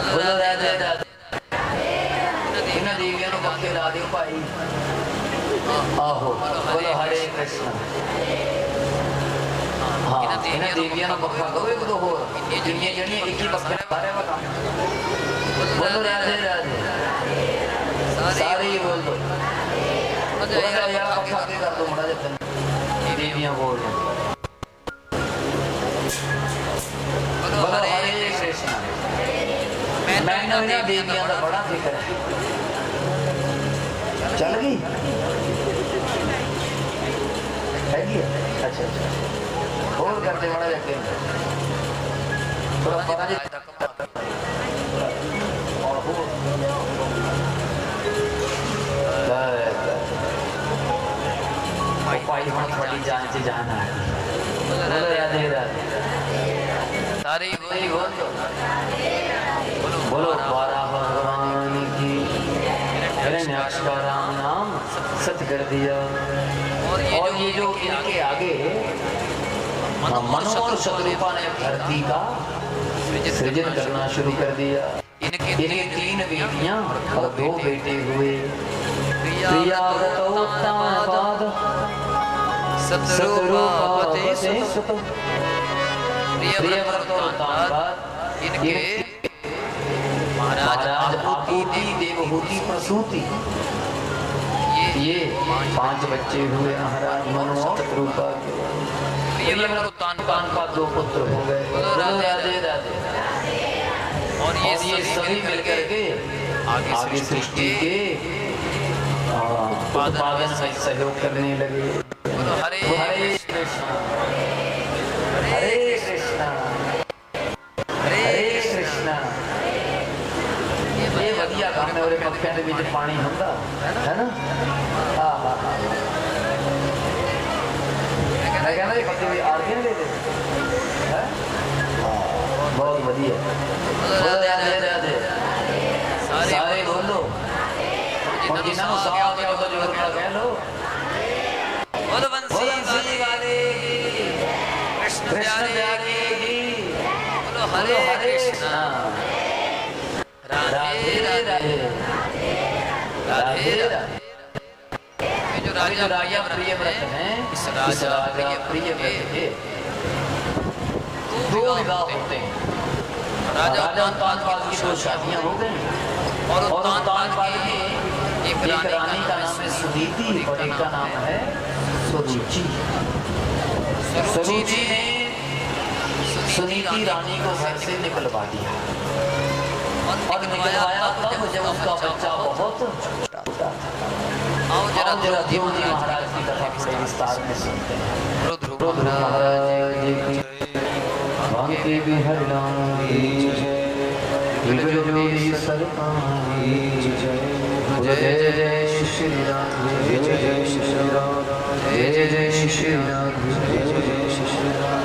Speaker 2: बोलो राधे राधे। इन देवियों को पक्के ला दो भाई। आहो बोलो हरे कृष्ण। हाँ इन देवियों को पक्का करो एक दो हो जिन्हें जिन्हें एक ही पक्के बारे बता। बोलो राधे राधे। सारे ही बोल दो। बोलो यार पक्का के कर दो मरा जब देवियां बोल रहे। बोलो हरे कृष्ण। मैंने देवियां का बड़ा फिक्र है। चल गई अच्छा अच्छा और करते बड़ा जाते थोड़ा पता नहीं और हो भाई हम थोड़ी जान से जाना है। बोलो राधे राधे।
Speaker 1: सारे
Speaker 2: बोलो द्वारा भगवान की। हिरण्याक्ष का राम नाम सत्य कर दिया और ये जो इनके आगे मनु और शत्रुपा ने धरती का सृजन करना शुरू कर दिया। इनके 3 बेटियां और 2 बेटे हुए। प्रियाव्रतोत्तमपाद सतरूपावते सुत। प्रियव्रतोत्तमपाद इनके महाराज आपूति देवहूति प्रसूति। ये 5 बच्चे हुए महाराज मनु और शत्रुपा के। प्रियव्रतोत्तमपाद 2 पुत्र हो गए। राधे राधे। और ये सभी मिलकर के आगे सृष्टि के उत्पादन में सहयोग करने लगे। हरे कृष्ण हरे कृष्ण हरे कृष्ण। ये बढ़िया काम है। और पक्षियों के बीच पानी होता है ना। हाँ हाँ हाँ मैं कहना ये पक्षी भी आगे ले लेते हैं। बहुत बढ़िया। राधे राधे। सारे बोलो और जिन्होंने सौ आ गया तो जोर का कह लो। बोलो बंसी वाले कृष्ण प्यारे की। बोलो हरे कृष्ण राधे राधे राधे राधे। ये जो राजा प्रियव्रत हैं इस राजा प्रियव्रत के 2 विवाह होते हैं। राजा उत्तानपाद की 2 शादियां हो गई और उत्तानपाद की एक रानी का नाम है सुनीति और एक का नाम है सुरुचि। सुरुचि ने सुनीति रानी को घर से निकलवा दिया और निकलवाया तब जब उसका बच्चा बहुत छोटा था। आओ जरा ध्रुव जी महाराज की कथा थोड़े विस्तार में सुनते हैं। ध्रुव महाराज की भांति बिहरनाई जय विगड़ोरी सरपाई जय जय जय श्री राम जय जय श्री राम जय जय श्री राम जय जय श्री राम।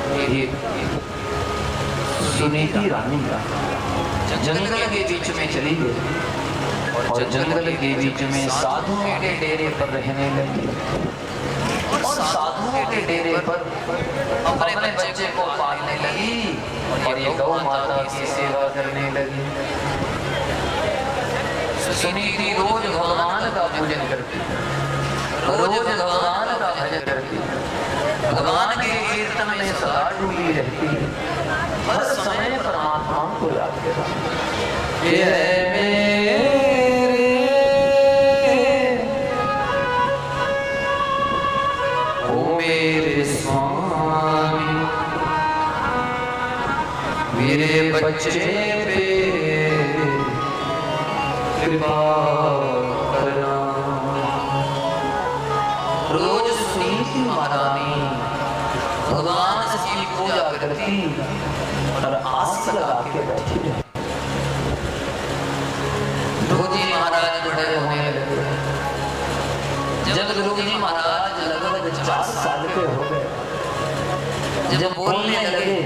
Speaker 2: सुनीति रानी जंगल के बीच में चली गई और जंगल के बीच में साधुओं के डेरे पर रहने लगी और साधुओं के डेरे पर अपने बच्चे को पालने लगी और ये गौ माता की सेवा करने लगी। सुनीति रोज भगवान का पूजन करती, रोज भगवान का भजन करती, भगवान के कीर्तन में सदा डूबी रहती, हर समय परमात्मा को याद करती। मेरे स्वामी मेरे बच्चे पे कृपा करना। रोज सुनीति महारानी भगवान की पूजा करती और आस लगा के बैठी रहती। ध्रुव जी महाराज बड़े होने लगे। जब ध्रुव जी महाराज लगभग 4 साल के हो गए, जब बोलने लगे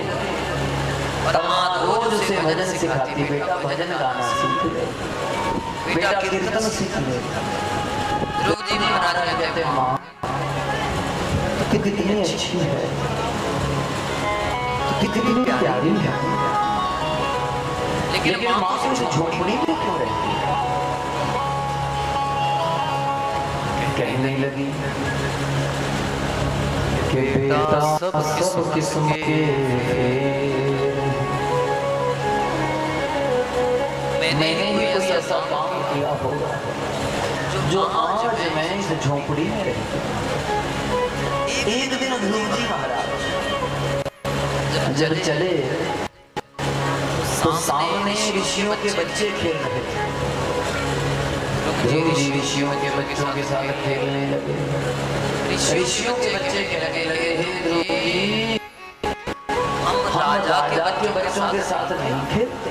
Speaker 2: और माँ रोज उसे भजन सिखाती, बेटा भजन गाना सीख ले, बेटा कीर्तन सीख ले। ध्रुव जी महाराज कहते हैं माँ तो कितनी अच्छी है, तो कितनी प्यारी है, लेकिन माँ से झोंपड़ी में क्यों रहती है? कहने लगी कि बेटा सब किस्म के मैंने कोई ऐसा काम किया होगा जो आज मैं इस झोंपड़ी में रहती। एक दिन ध्रुव जी महाराज जब चले तो सामने ऋषियों के बच्चे खेल रहे थे। ध्रुव जी ऋषियों के बच्चों के साथ खेलने लगे। ऋषियों के बच्चे कहने लगे, हे ध्रुव जी हम राजा के बच्चों के साथ नहीं खेलते।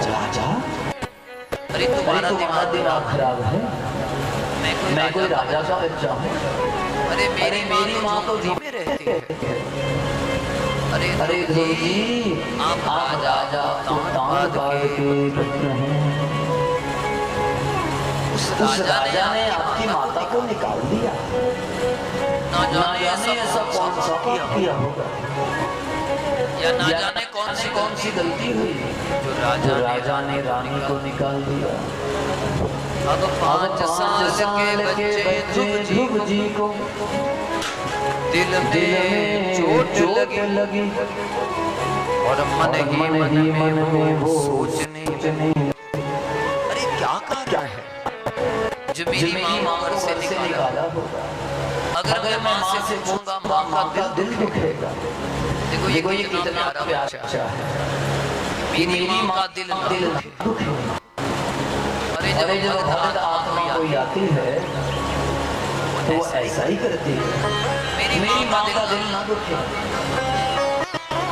Speaker 2: राजा? अरे तुम्हारा दिमाग खराब है, मैं कोई राजा का बच्चा हूँ। अरे मेरी माँ तो जी में रहती है। अरे ध्रुव जी आप राजा तो तान काट के बच्चे हैं। उस राजा ने आपकी माता को निकाल दिया, ना जाने ऐसा कौन सा किया होगा, या ना जाने कौन सी गलती हुई जो राजा ने रानी को निकाल दिया। अब 5 साल के बच्चे ध्रुव जी को दिल में चोट लगी और मन ही मन में वो सोचने अरे क्या कर रहा है जो मेरी माँ घर से निकाला होगा। अगर मैं माँ से पूछूंगा माँ का दिल दुखेगा। देखो ये कितना प्यारा है, मेरी माँ का दिल दुखे। अरे जब भगत आत्मा कोई आती है तो वो ऐसा ही करती है, मेरी माँ का दिल ना दुखे।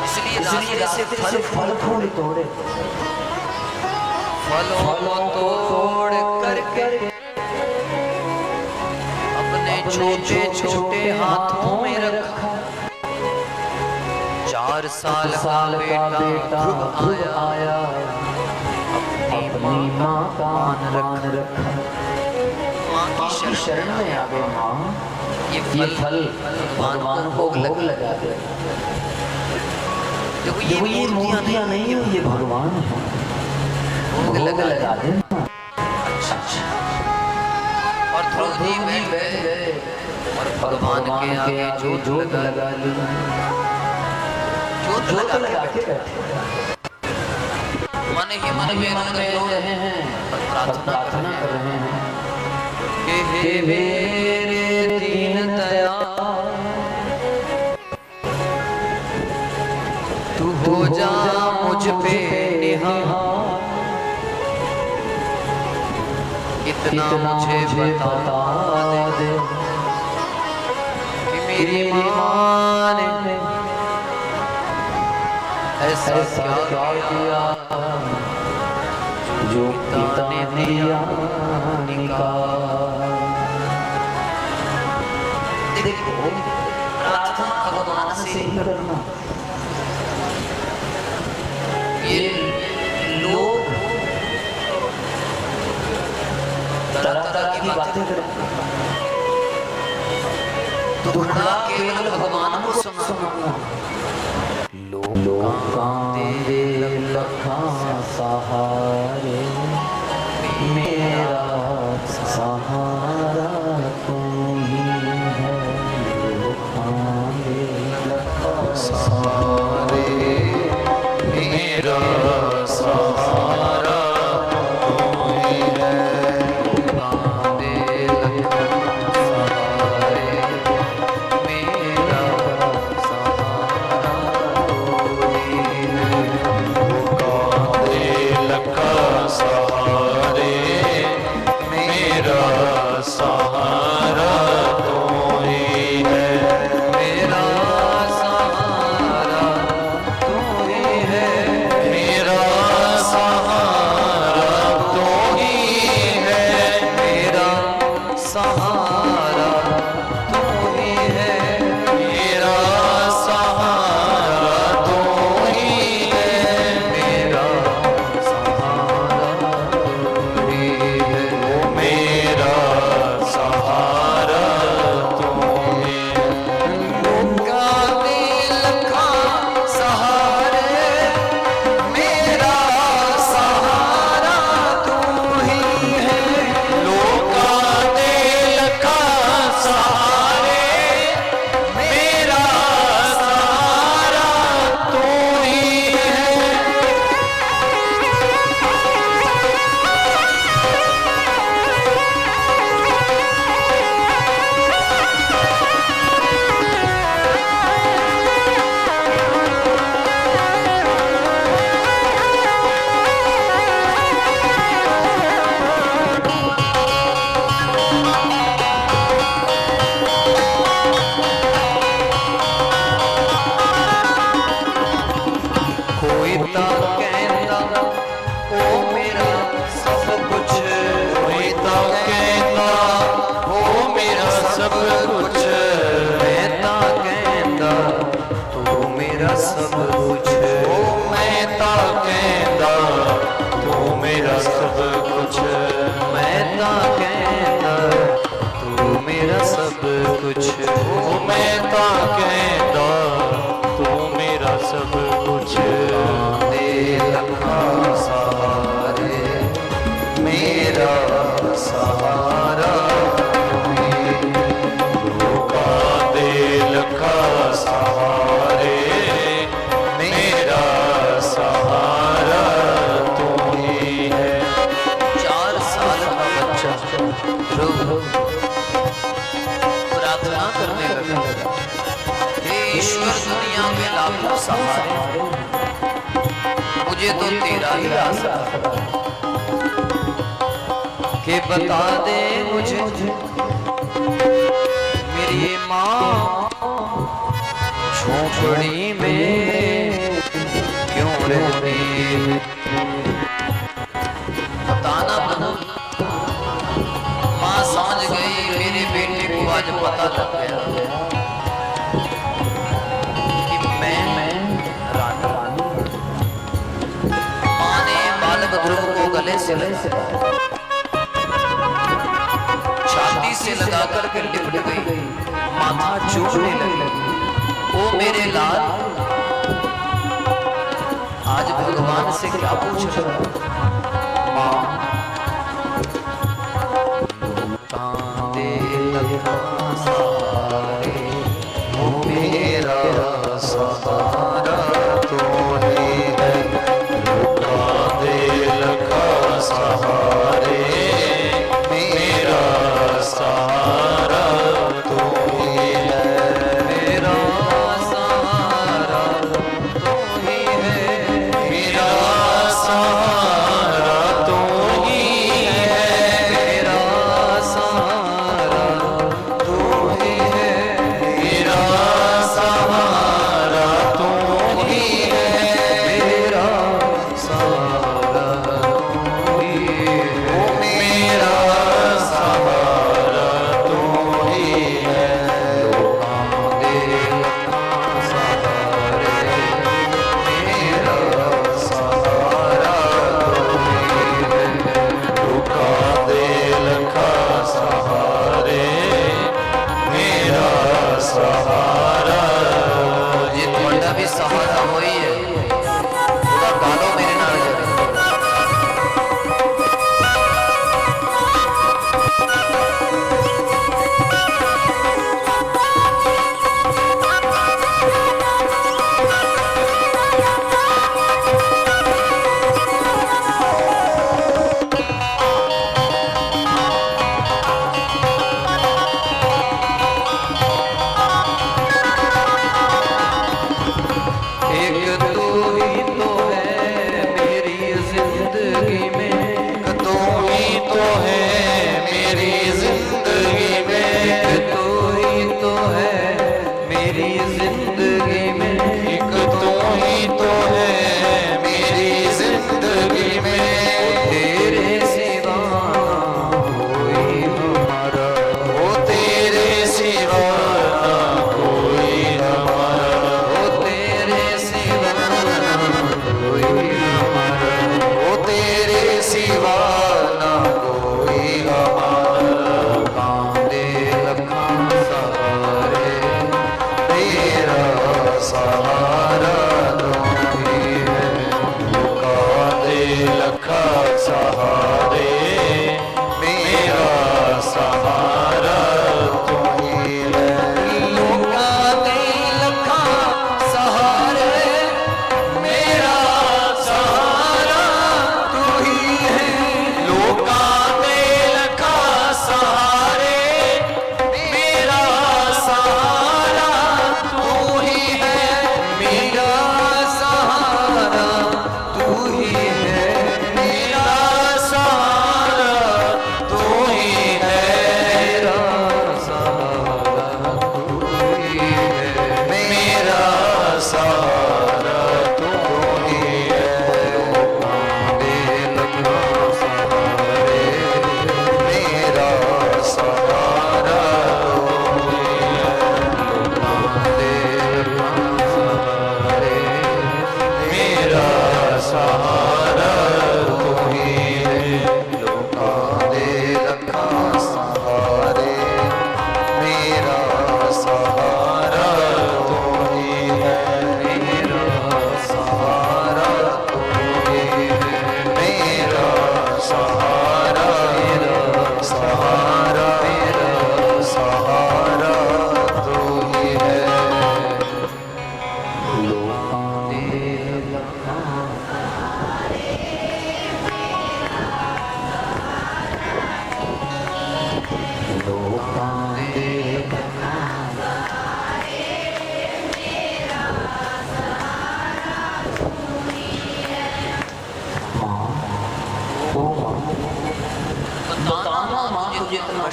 Speaker 2: इसलिए रास्ते से फल फूल तोड़े, फलों को तोड़ करके अपने छोटे छोटे हाथों में रखा। 4 साल का बेटा ध्रुव आया, अपनी माँ का मान रखा। माँ की शरण में आ गए। माँ ये फल भगवान को भोग लगा दे। देखो ये मूर्तियाँ नहीं है, ये भगवान है, भोग लगा दे। अच्छा और ध्रुव जी बैठ गए और भगवान के आगे जोत लगा ली। जोत लगा के बैठे, मन ही मन में रो रहे हैं और प्रार्थना कर रहे हैं कि हे मेरे दीन दयाल तू हो जा मुझ पे निहाल, इतना मुझे बता दे कि मेरी माँ ने ऐसा क्या किया जो पिता ने दिया निकाल। देखो प्रार्थना भगवान से ही करना। ये लोग तरह की बातें करते, तो थोड़ा केवल भगवान को सुनाना। लोकां दे लखां सहारे, मेरा सहारा तू ही है। लोकां दे लखां सहारे,
Speaker 3: मेरा सहारा तू ही है।
Speaker 2: लोकां दे लखां सहारे, मेरा सहारा
Speaker 3: लका सहारे, मेरा सहारा तू ही है।
Speaker 2: मेरा सहारा तू ही है। कुछ
Speaker 3: मैं ता कहंदा तू मेरा सब कुछ
Speaker 2: मैं ता कहंदा तू मेरा सब कुछ
Speaker 3: मैं ता कहंदा तू मेरा सब कुछ
Speaker 2: दे लखा सहारे
Speaker 3: मेरा सहारा लोका दे लखा सहारे मेरा सहारा तू ही है।
Speaker 1: 4 साल का बच्चा रो प्रार्थना करने लगा, हे ईश्वर दुनिया के लाखों सहारे मुझे तो तेरा ही आसरा
Speaker 2: के बता दे मुझे मेरी ये माँ झोपड़ी में क्यों रहती है?
Speaker 1: बताना बना। माँ समझ गई मेरे बेटे को आज पता लग गया कि मैं रानी। माँ ने बालक ध्रुव को गले से छाती से लगा करके लिपट गई, माथा चूमने लगी। ओ मेरे लाल, आज भगवान से क्या पूछ रहा?
Speaker 2: माँ
Speaker 3: मेरा सहारा तू ही है। लोका दे लखा सहारे मेरा सहारा तू ही है।
Speaker 2: मेरा सहारा तू ही है।
Speaker 3: मेरा सहारा तू ही है।
Speaker 2: मेरा सहारा तू ही है।
Speaker 3: मेरा सहारा तू ही है।
Speaker 2: मेरा सहारा तू ही है।
Speaker 3: मेरा सहारा तू ही है।
Speaker 2: लोका दे लखा सहारे
Speaker 3: मेरा सहारा
Speaker 1: ये तुम्हारा भी सहारा हो ही है। थोड़ा गालो मेरे नाल जरा।
Speaker 2: एक तू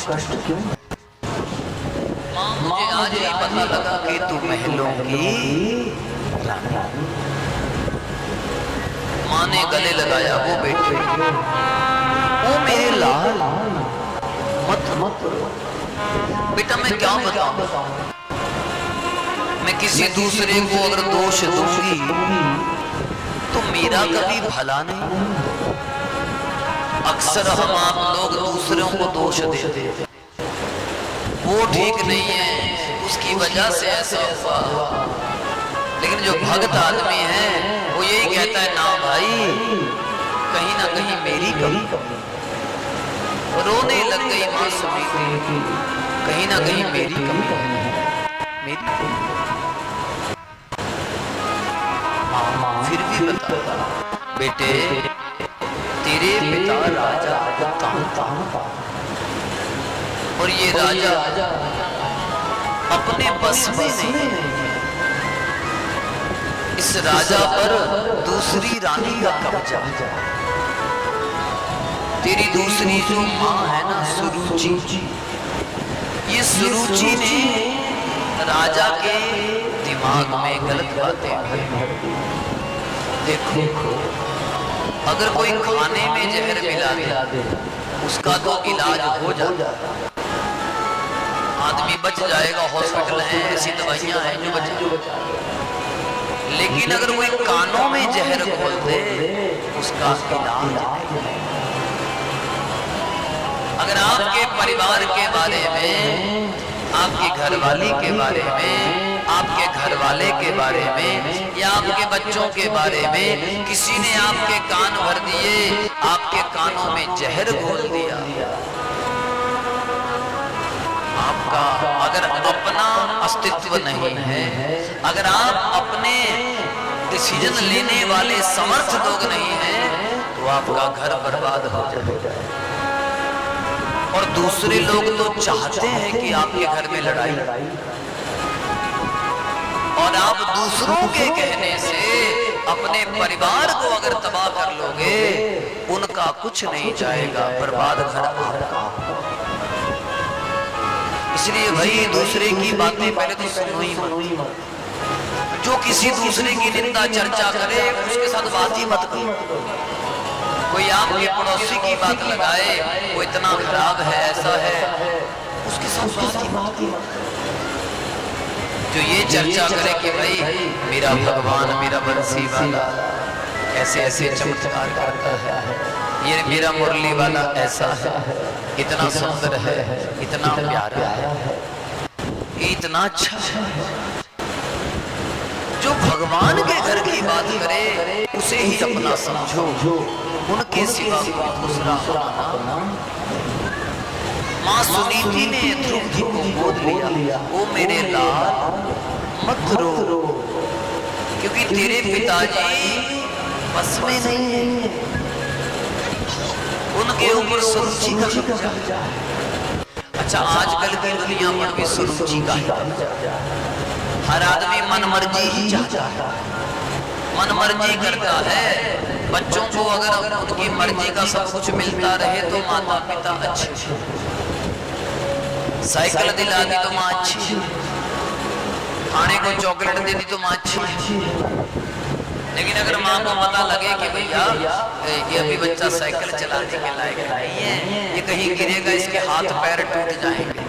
Speaker 2: कष्ट क्यों?
Speaker 1: माँ मुझे आज ही पता लगा कि तू महलों की रानी। माँ ने गले लगाया वो बेटे, ओ मेरे लाल मत मत बेटा, मैं क्या बताऊं, मैं किसी दूसरे को अगर दोष दूंगी तो मेरा कभी भला नहीं। अक्सर हम आप लोग दूसरों को दोष देते हैं, वो ठीक नहीं है, उसकी वजह से ऐसा हुआ। लेकिन जो भक्त आदमी है वो यही कहता है, ना भाई कहीं ना कहीं मेरी कमी। रोने लग गई माँ सुनी, कहीं ना कहीं मेरी कमी है, मेरी। फिर भी बता बेटे, तेरे पिता राजा था और ये राजा अपने बस में नहीं। इस राजा पर दूसरी रानी का कब्जा। तेरी दूसरी जो माँ है ना सुरुचि, ये सुरुचि ने राजा के दिमाग में गलत बातें भरी। देखो अगर कोई खाने में जहर मिला दे उसका तो इलाज हो जाता, आदमी बच जाएगा, हॉस्पिटल है, ऐसी दवाइयां हैं जो बचा। लेकिन अगर कोई कानों में जहर घोल दे उसका इलाज नहीं। अगर आपके परिवार के बारे में, आपकी घरवाली के बारे में, आपके घर वाले के बारे में या आपके बच्चों के बारे में किसी ने आपके कान भर दिए, आपके कानों में जहर घोल दिया, आपका अगर अपना अस्तित्व नहीं है, अगर आप अपने डिसीजन लेने वाले समर्थ लोग नहीं हैं, तो आपका घर बर्बाद हो जाए। और दूसरे लोग तो चाहते हैं कि आपके घर में लड़ाई, और आप दूसरों के कहने से अपने परिवार को अगर तबाह कर लोगे, उनका कुछ नहीं जाएगा, बर्बाद घर आपका। इसलिए भाई दूसरे की बातें पहले तो सुनो ही मत। जो किसी दूसरे की निंदा चर्चा करे उसके साथ बात ही मत करो। कोई आपके पड़ोसी की बात लगाए, वो इतना खराब है, ऐसा है, उसके साथ बात ही मत करो। जो ये चर्चा करे कि भाई मेरा भगवान, मेरा बंसी वाला ऐसे ऐसे चमत्कार करता है, ये मेरा मुरली वाला ऐसा है, इतना सुंदर है, इतना प्यारा है, इतना अच्छा है। जो भगवान के घर की बात करे उसे ही अपना समझो, उनके सिवा दूसरा अपना। माँ सुनीति ने ध्रुव जी को गोद लिया, ओ मेरे लाल मत रो, क्योंकि तेरे पिताजी बस में नहीं है, उनके ऊपर सुरुचि का कब्जा। अच्छा आजकल की दुनिया पर भी सुरुचि का, हर आदमी मन मर्जी ही चाहता है, मन मर्जी करता है। बच्चों को अगर उनकी मर्जी का सब कुछ मिलता रहे तो माता पिता अच्छे, साइकिल दिला दी तो माँ अच्छी, खाने को चॉकलेट दे दी तो माँ अच्छी। लेकिन अगर माँ को पता लगे कि भैया ये अभी बच्चा साइकिल चलाने के लायक नहीं है, ये कहीं गिरेगा, इसके हाथ पैर टूट जाएंगे,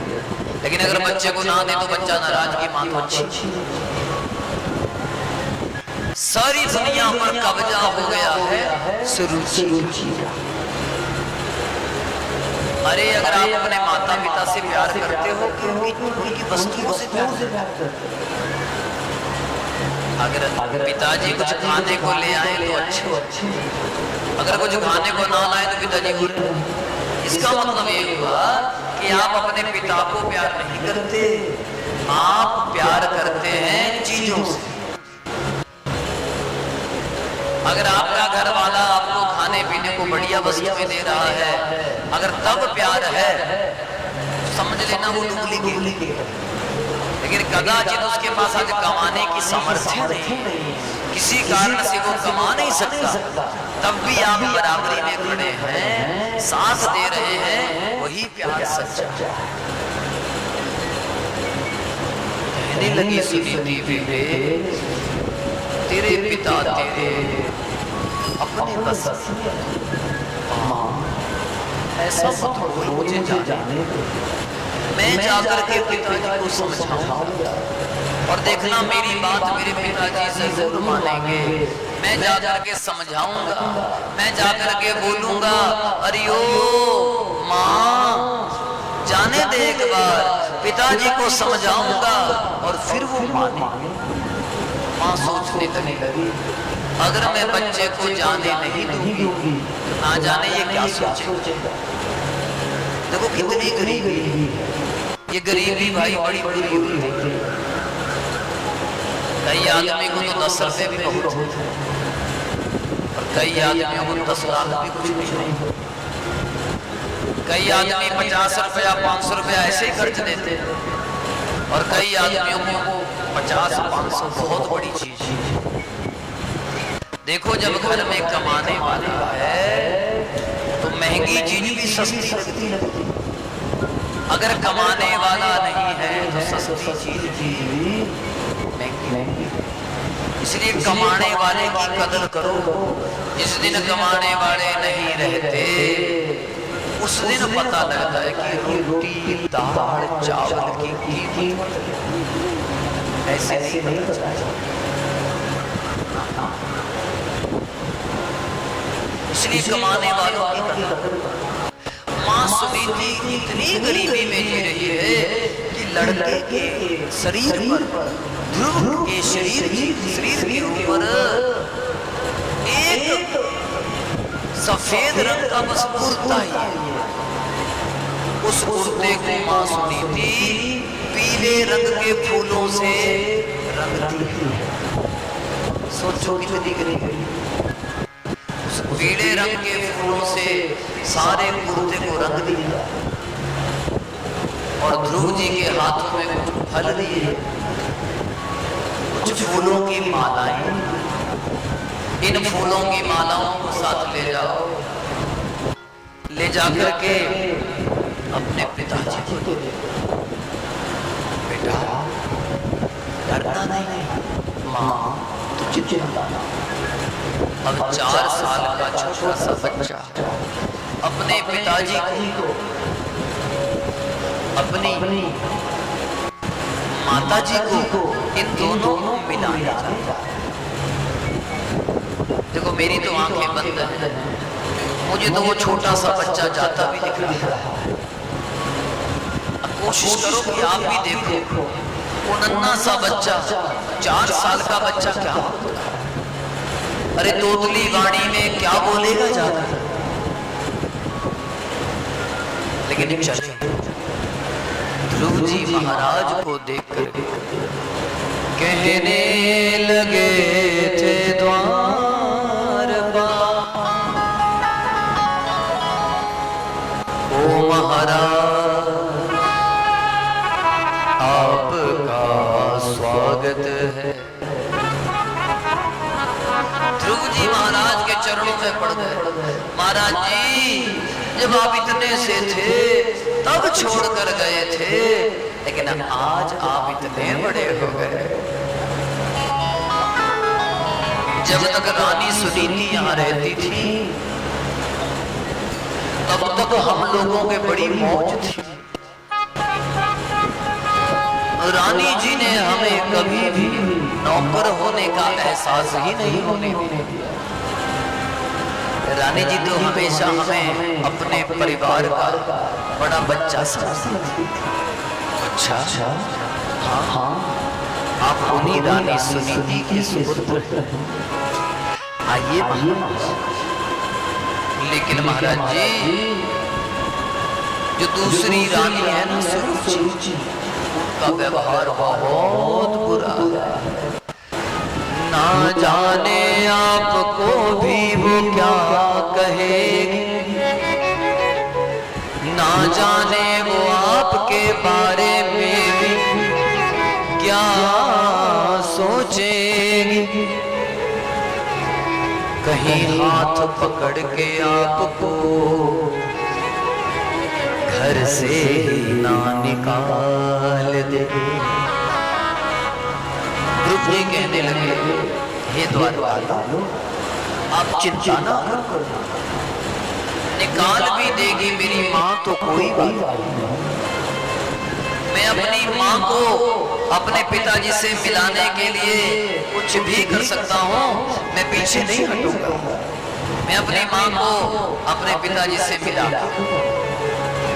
Speaker 1: लेकिन अगर बच्चे को ना दे तो बच्चा नाराज की माँ तो अच्छी। सारी दुनिया पर कब्जा हो गया है सुरुचि। अरे अगर आप अपने माता पिता से प्यार करते हो कि उनकी वस्तुओं से प्यार करते हो? अगर पिताजी कुछ खाने को ले आए तो अच्छे, अगर कुछ खाने को ना लाए तो पिताजी बुरे। इसका मतलब ये हुआ कि आप अपने पिता को प्यार नहीं करते, आप प्यार करते हैं चीजों से। अगर आपका घर वाला आपको खाने पीने को बढ़िया वस्तुएं दे रहा है, अगर तब प्यार है समझ लेना वो डुप्लीकेट। लेकिन कदाचित उसके पास आज कमाने की सामर्थ्य नहीं, किसी कारण से वो कमा नहीं सकता, तब भी आप बराबरी में खड़े हैं, साथ दे रहे हैं, वही प्यार सच्चा। कहने लगी सुनीति बेटे, तेरे पिता तेरे अपने बस ऐसा मत बोल, मुझे जाने दो, मैं जाकर के पिताजी को समझाऊंगा और देखना मेरी बात मेरे पिताजी जरूर मानेंगे। मैं जाकर के समझाऊंगा, मैं जाकर के बोलूंगा, अरे ओ माँ जाने दे एक बार, पिताजी को समझाऊंगा और फिर वो माने। माँ सोचने लगी, अगर मैं बच्चे को जाने नहीं दूंगी ना जाने ये क्या सोचेगा। देखो कितनी गरीबी, ये गरीबी भाई बड़ी बड़ी बुरी होती है। कई आदमी को तो 10 रुपए भी बहुत है और कई आदमियों को 10 लाख भी कुछ नहीं। कई आदमी 50 रुपया 500 रुपया ऐसे ही खर्च देते हैं और कई आदमियों को 50-500 बहुत बड़ी चीज है। देखो जब घर में कमाने वाला है तो महंगी चीज भी सस्ती लगती है, अगर कमाने वाला नहीं है तो सस्ती चीज भी महंगी। इसलिए कमाने वाले की कदर करो। जिस दिन कमाने वाले नहीं रहते उस दिन पता लगता है कि रोटी दाल चावल की कीमत ऐसे नहीं पता। इसलिए कमाने वालों की कदर। माँ सुनीति इतनी गरीबी में जी रही है कि लड़के के शरीर पर, ध्रुव के शरीर के ऊपर एक सफेद रंग का बस कुर्ता ही है। उस कुर्ते को माँ सुनीति पीले रंग के फूलों से रंगती है। सोचो कितनी गरीबी। पीले रंग के फूलों से सारे कुर्ते को रंग दिया और ध्रुव जी के हाथों में फल दिए, कुछ फूलों की मालाएं। इन फूलों की मालाओं को साथ ले जाओ, ले जाकर के अपने पिताजी को दे दो। बेटा डरना नहीं, माँ तुझे चिंता ना। अब 4 साल का छोटा सा बच्चा अपने पिताजी को अपनी माताजी को इन दोनों को मिलाना चाहता है। देखो मेरी तो आंखें बंद हैं, मुझे तो वो छोटा सा बच्चा जाता भी दिख रहा है। अब कोशिश करो कि आप भी देखो वो नन्हा सा बच्चा, 4 साल का बच्चा क्या होता है। अरे तोतली वाणी में क्या बोलेगा जाकर। लेकिन चले ध्रुव जी महाराज को देखकर कहने लगे थे द्वार ओ महाराज आपका स्वागत है। ध्रुव जी महाराज के चरणों में पड़ गए। महाराज जी जब आप इतने से थे तब छोड़कर गए थे, लेकिन आज आप इतने बड़े हो गए। जब तक रानी सुनीति यहाँ रहती थी तब तक हम लोगों के बड़ी मौज थी। रानी जी ने हमें कभी भी नौकर होने का एहसास ही नहीं होने दिया। रानी जी तो हमेशा हमें अपने परिवार का बड़ा बच्चा समझती थी। अच्छा हाँ आप उन्हीं रानी सुनीति के सुपुत्र हैं। आइए लेकिन महाराज जी जो दूसरी रानी है ना सुरुचि, उनका व्यवहार बहुत बुरा है। ना जाने आपको भी वो क्या कहेगी, ना जाने वो आपके बारे में भी क्या सोचेगी। कहीं हाथ पकड़ के आपको घर से ही ना निकाल दे। ध्रुव जी कहने लगे, हे द्वारपाल आप चिंता ना करो, निकाल भी देगी मेरी माँ तो कोई बात नहीं। मैं अपनी माँ को अपने पिताजी से मिलाने के लिए कुछ भी कर सकता हूँ, मैं पीछे नहीं हटूंगा। मैं अपनी माँ को अपने पिताजी से मिला।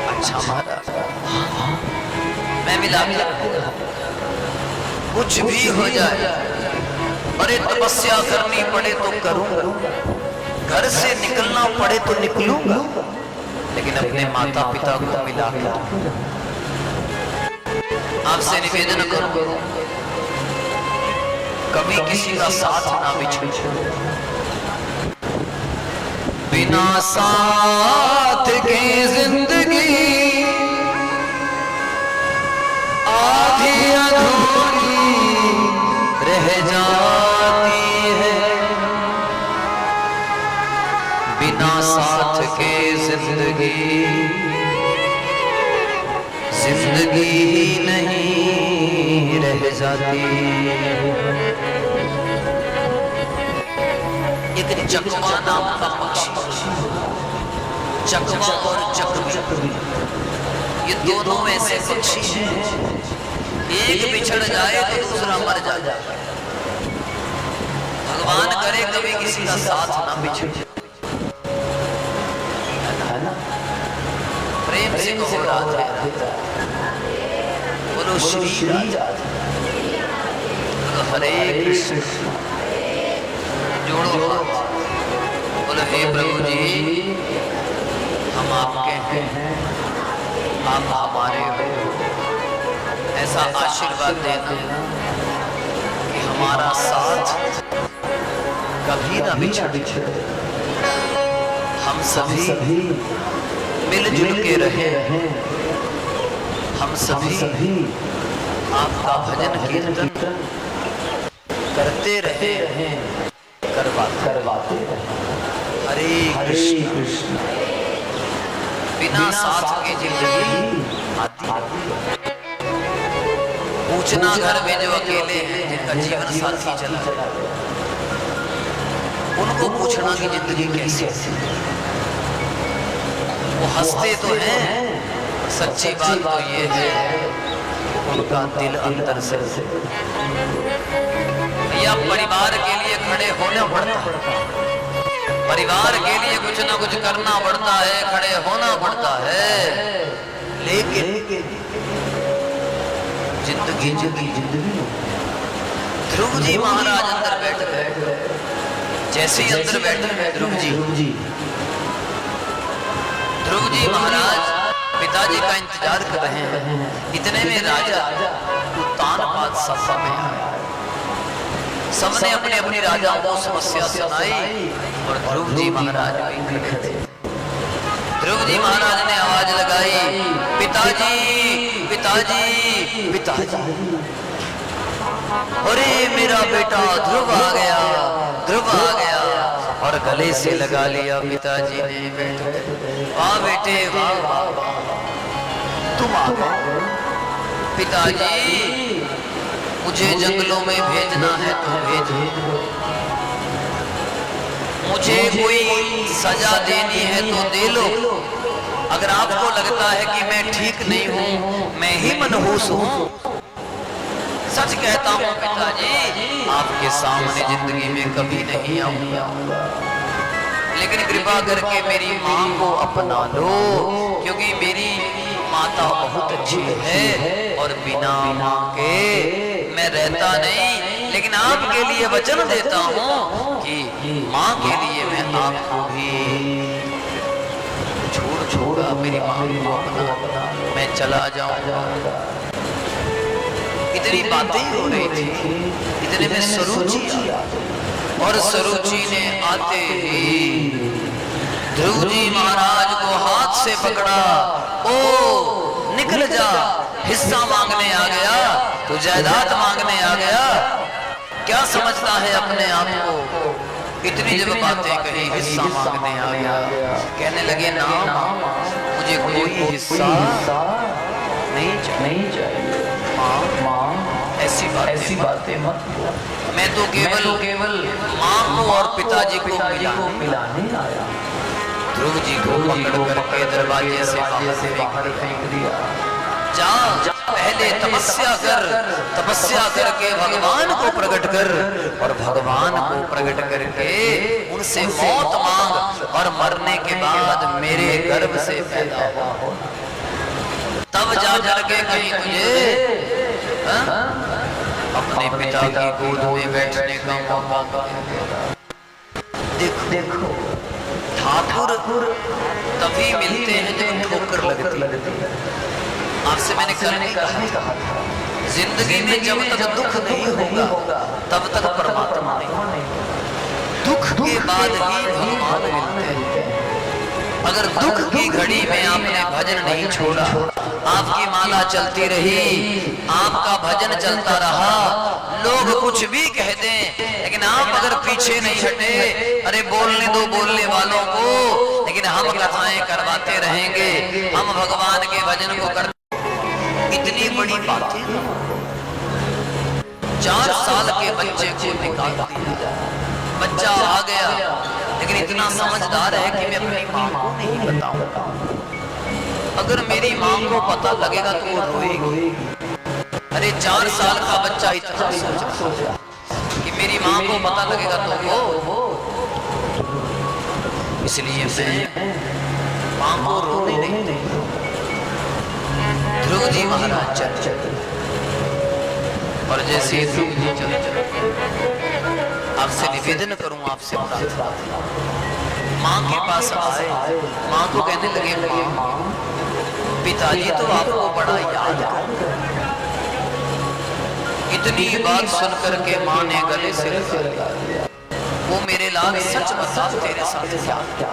Speaker 1: अच्छा महाराज, मैं मिला कुछ भी हो जाए, अरे तपस्या करनी पड़े तो करूंगा, घर से निकलना पड़े तो निकलूंगा, लेकिन अपने माता पिता को मिलाकर आपसे निवेदन करूं, कभी किसी का साथ ना बिछड़े। बिना साथ के जिंदगी आधी अधूरी रह जाती है। बिना साथ के जिंदगी ही नहीं रह जाती। एक चकवा नाम का पक्षी, चकवा और चकवी, ये दोनों ऐसे पक्षी हैं, एक बिछड़ जाए तो दूसरा मर जाए। भगवान करे कभी किसी का साथ ना बिछड़े। प्रेम से कहो राधे बोलो श्री राधे, हरे कृष्ण। जोड़ो हाथ, बोलो हे प्रभु जी हम आपके हैं, आप हमारे हो। ऐसा आशीर्वाद देना कि हमारा साथ कभी ना बिछड़े, हम सभी मिलजुल के रहे, हम सभी आपका भजन कीर्तन करते रहे, करवाते रहे। हरे कृष्ण। बिना साथ के जिंदगी आती। पूछना घर में जो अकेले हैं, जिनका जीवन साथी चला, उनको पूछना कि जिंदगी कैसी है। वो हंसते तो हैं, सच्ची बात तो ये है उनका दिल अंदर से। या परिवार के लिए खड़े होना पड़ता है, परिवार के लिए कुछ ना कुछ करना पड़ता है, खड़े होना पड़ता है, लेकिन जिंदगी। ध्रुव जी महाराज अंदर बैठ गए, जैसे ही अंदर बैठे ध्रुव जी महाराज पिताजी का इंतजार कर रहे हैं। इतने में राजा उत्तानपाद सभा में आया। सबने अपनी अपनी राजाओं को समस्या सुनाई और ध्रुव जी महाराज भी खड़े। ध्रुव जी महाराज ने आवाज लगाई, पिताजी पिताजी पिताजी। अरे मेरा बेटा ध्रुव आ गया, ध्रुव आ गया। और गले से लगा लिया पिताजी ने। वाह बेटे वाह, तुम आ गए। पिताजी मुझे जंगलों में भेजना है तो भेजो, मुझे कोई सजा देनी है तो दे लो। अगर आपको लगता है कि मैं ठीक नहीं हूँ, मैं ही मनहूस हूँ, सच कहता हूँ पिताजी, आपके सामने जिंदगी में कभी नहीं आऊंगा, लेकिन कृपा करके मेरी माँ को अपना लो, क्योंकि मेरी माता बहुत अच्छी है और बिना माँ के मैं रहता नहीं। लेकिन आपके लिए वचन देता हूँ कि माँ के लिए मैं आपको भी छोड़ा, मेरी माँ को अपना, मैं चला जाऊंगा। इतनी बातें हो रही थी, इतने में सरुचि और सरुचि ने आते ही ध्रुव जी महाराज को हाथ से पकड़ा। ओ निकल जा, हिस्सा मांगने आ गया, तू जायदाद मांगने आ गया, क्या समझता है अपने आप को? इतनी जब बातें कही हिस्सा मांगने आ गया। कहने लगे ना मुझे कोई हिस्सा नहीं चाहिए। माँ ऐसी बातें मत। मैं तो केवल माँ को और पिताजी को मिलाने आया। ध्रुव जी को पकड़ करके दरवाजे से बाहर फेंक दिया। जा पहले तपस्या करके भगवान को प्रकट कर, और भगवान को प्रकट करके उनसे मौत मांग, और मरने के बाद मेरे गर्भ से पैदा हो, तब जा करके कहीं तुझे अपने पिता की गोद में बैठने का मौका। देखो ठाकुर तभी मिलते हैं जब ठोकर लगती है। आपसे मैंने कल नहीं कहा, जिंदगी में जब तक दुख नहीं होगा तब तक परमात्मा नहीं। दुख के बाद ही भगवान मिलते हैं। अगर दुख की घड़ी में आपने भजन नहीं छोड़ा, आपकी माला चलती रही, आपका भजन चलता रहा, लोग कुछ भी कह दें, लेकिन आप अगर पीछे नहीं हटे, अरे बोलने दो बोलने वालों को, लेकिन हम कथाएं करवाते रहेंगे, हम भगवान के भजन को कर। इतनी बड़ी बात है। 4 साल के बच्चे को निकाल दिया, बच्चा आ गया, लेकिन इतना समझदार है कि मैं अपनी माँ को नहीं बताऊंगा। अगर मेरी माँ को पता लगेगा तो वो रोएगी। अरे 4 साल का बच्चा इतना सोचा कि मेरी माँ को पता लगेगा तो वो, इसलिए मैं माँ को रोने नहीं दूंगा। ध्रुव जी महाराज चल, और जैसे ध्रुव जी चल, आपसे निवेदन करूं, आपसे माँ के पास आए, माँ को कहने लगे माँ पिताजी तो आपको बड़ा याद है। इतनी बात सुनकर के माँ ने गले से लगा दिया। वो मेरे लाल सच बता, तेरे साथ क्या।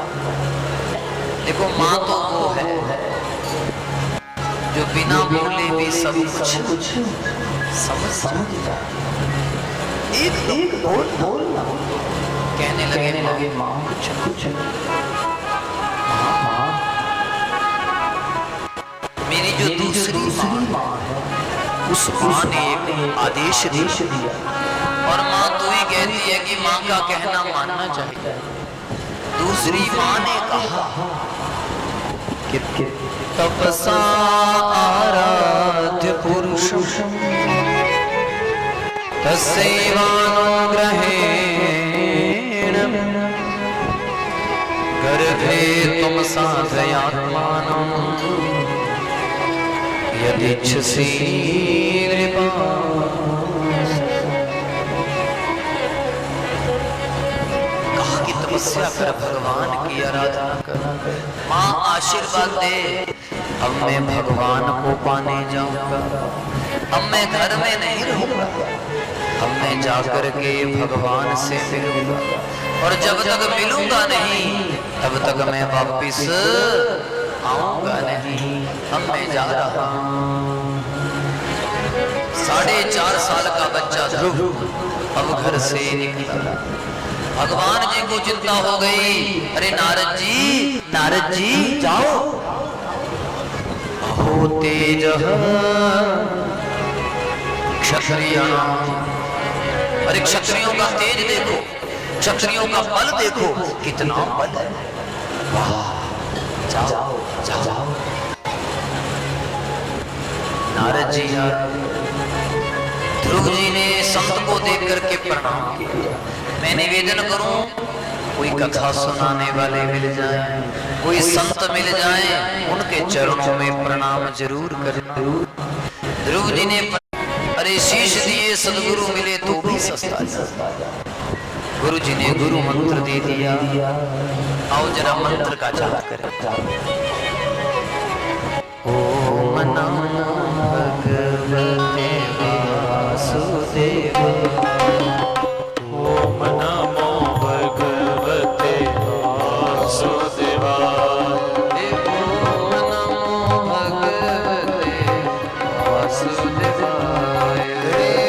Speaker 1: देखो माँ तो वो है जो बिना बोले भी सब कुछ समझ। एक बोल कहने लगे माँ कुछ माँ मेरी जो दूसरी माँ है, उस माँ ने एक आदेश दिया, और माँ तो ही कहती है कि माँ का कहना मानना चाहिए। दूसरी माँ ने कहा कि तपसा आराध्य पुरुषं तस्यैवानुग्रहेण गर्भे त्वं साधयात्मानं यदिच्छसि नृपाम्। कहा कि तपस्या कर, भगवान की आराधना कर, माँ आशीर्वाद दे। अब मैं भगवान को पाने जाऊंगा, अब मैं घर में नहीं रहूंगा, अब मैं जाकर के भगवान से मिलूंगा, और जब तक मिलूंगा नहीं तब तक मैं वापिस आऊंगा नहीं। अब मैं जा रहा हूं। 4.5 साल का बच्चा ध्रुव अब घर से निकला। भगवान जी को चिंता हो गई। अरे नारद जी जाओ, हो तेज क्षत्रियाणाम। अरे क्षत्रियों का तेज देखो, क्षत्रियों का बल देखो, कितना बल है। वाह, जाओ। नारद जी, ध्रुव जी ने संत को देख करके प्रणाम किया। मैं निवेदन करूं, कोई कथा सुनाने वाले मिल जाए, कोई संत मिल जाए, उनके चरणों में प्रणाम जरूर करें। ध्रुव जी ने अरे शीश दिए, सदगुरु मिले तो भी सस्ता। गुरु जी ने गुरु मंत्र दे दिया। आओ जरा मंत्र का जाप करें। ओम नमो भगवते वासुदेव।
Speaker 3: ओम नमो भगवते वासुदेवाय।
Speaker 1: ओम नमो भगवते वासुदेवाय।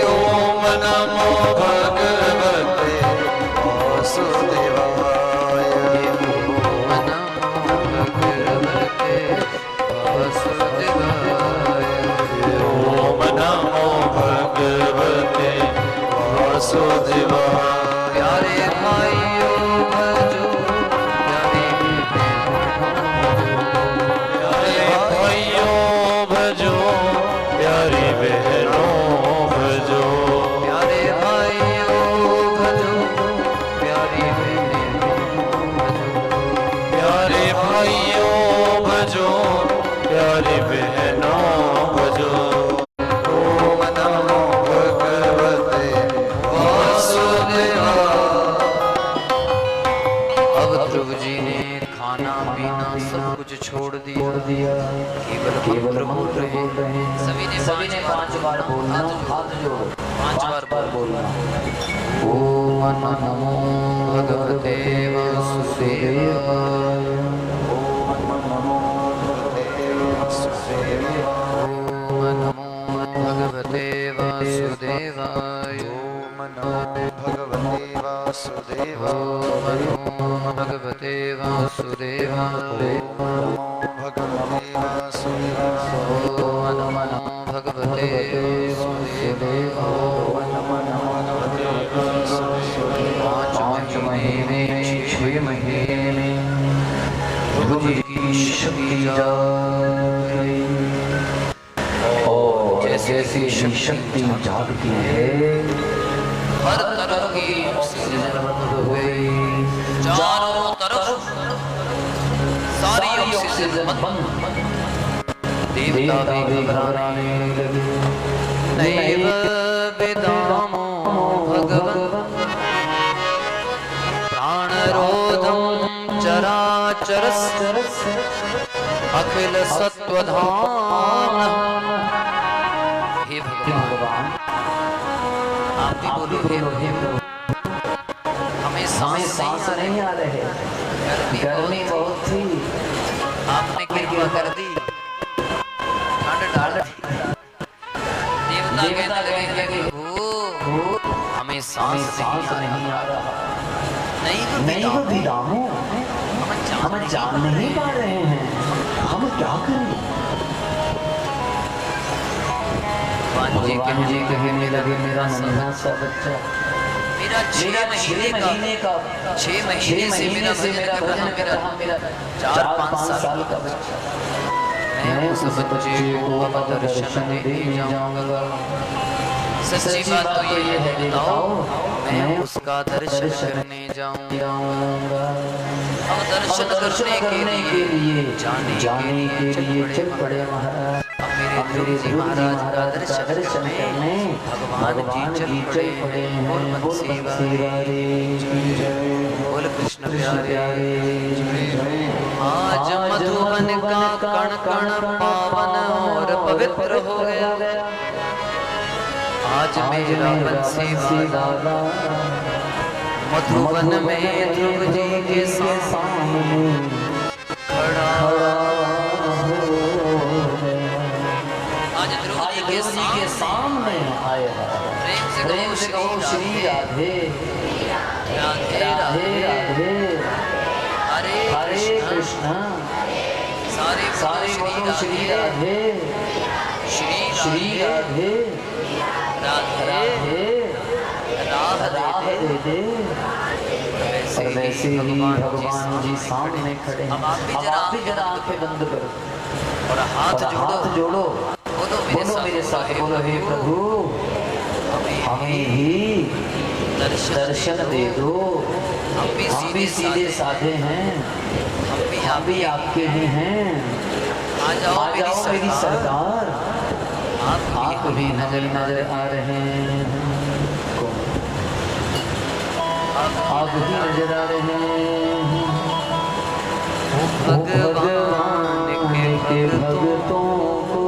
Speaker 3: ओम नमो भगवते वासुदेवाय। हरि बहनों भजो। ओम नमो भगवते वासुदेवाय।
Speaker 1: अब ध्रुव जी ने खाना पीना सब कुछ छोड़ दिया, केवल मंत्र बोल रहे हैं। सभी ने 5 बार बोलना, हाथ जोड़ो, 5 बार बोलना। ओम नमो भगवते वासुदेवाय। ओम नमो भगवते वासुदेवाय।
Speaker 4: ओम नमो भगवते वासुदेवाय।
Speaker 1: ओम नमो भगवते वासुदेवाय।
Speaker 4: नमो भगवते वासुदेवाय।
Speaker 1: ओम नमो भगवते वासुदेवाय। 5 महीने 6 महीने में ध्रुव जी की शक्ति जागी और जैसी शक्ति जागती है हर तरफ की ऑक्सीजन बंद हो गई। चारों तरफ सारी ऑक्सीजन बंद। देवता भी घबराने लगे। नैव वेदामो भगवन् प्राणरोधं चराचरस्य अखिल सत्वधाम। हे भगवान, आप भी बोलो हे प्रभु। हमें सांस नहीं आ रहे, गर्मी बहुत थी, आपने कृपा कर दी, ठंड डाल दी। देवता कहने लगे प्रभु हमें सांस नहीं आ रहा। नहीं वो विदामो, हम जान नहीं पा रहे हैं, हम क्या करें। भगवान जी कहने लगे मेरा नन्हा सा बच्चा, मेरा 6 महीने का 6 महीने से मेरा भजन कर रहा मेरा 4-5 साल का बच्चा। मैं उस बच्चे को अब दर्शन देने जाऊंगा। सच्ची बात तो ये है देवताओं, मैं उसका दर्शन करने जाऊंगा। अब दर्शन करने के लिए जाने के लिए चल पड़े महाराज। अब मेरे ध्रुव जी महाराज का दर्शन करने भगवान जी चल पड़े हैं। बोल बंसीवारे बोल कृष्ण प्यारे। आज मधुबन का कण कण पावन और पवित्र हो गया। आज मेरा बंसी वाला मधुबन में ध्रुव जी के सामने खड़ा हो। आज ध्रुव जी के सामने आए हैं। प्रेम से कहो श्री राधे राधे राधे हरे कृष्णा। सारे बोलो श्री राधे श्री राधे राधे राधे दे। और वैसे ही भगवान जी सामने खड़े हैं। अब आप भी जरा आंखें बंद करो और हाथ जोड़ो। बोलो मेरे साथ बोलो हे प्रभु हमें ही दर्शन दे दो। हम भी सीधे साधे हैं, हम भी आपके ही हैं। आ जाओ मेरी सरकार। आप भी नजर आ रहे हैं, आप भी नजर आ रहे हैं। भगवान के भक्तों को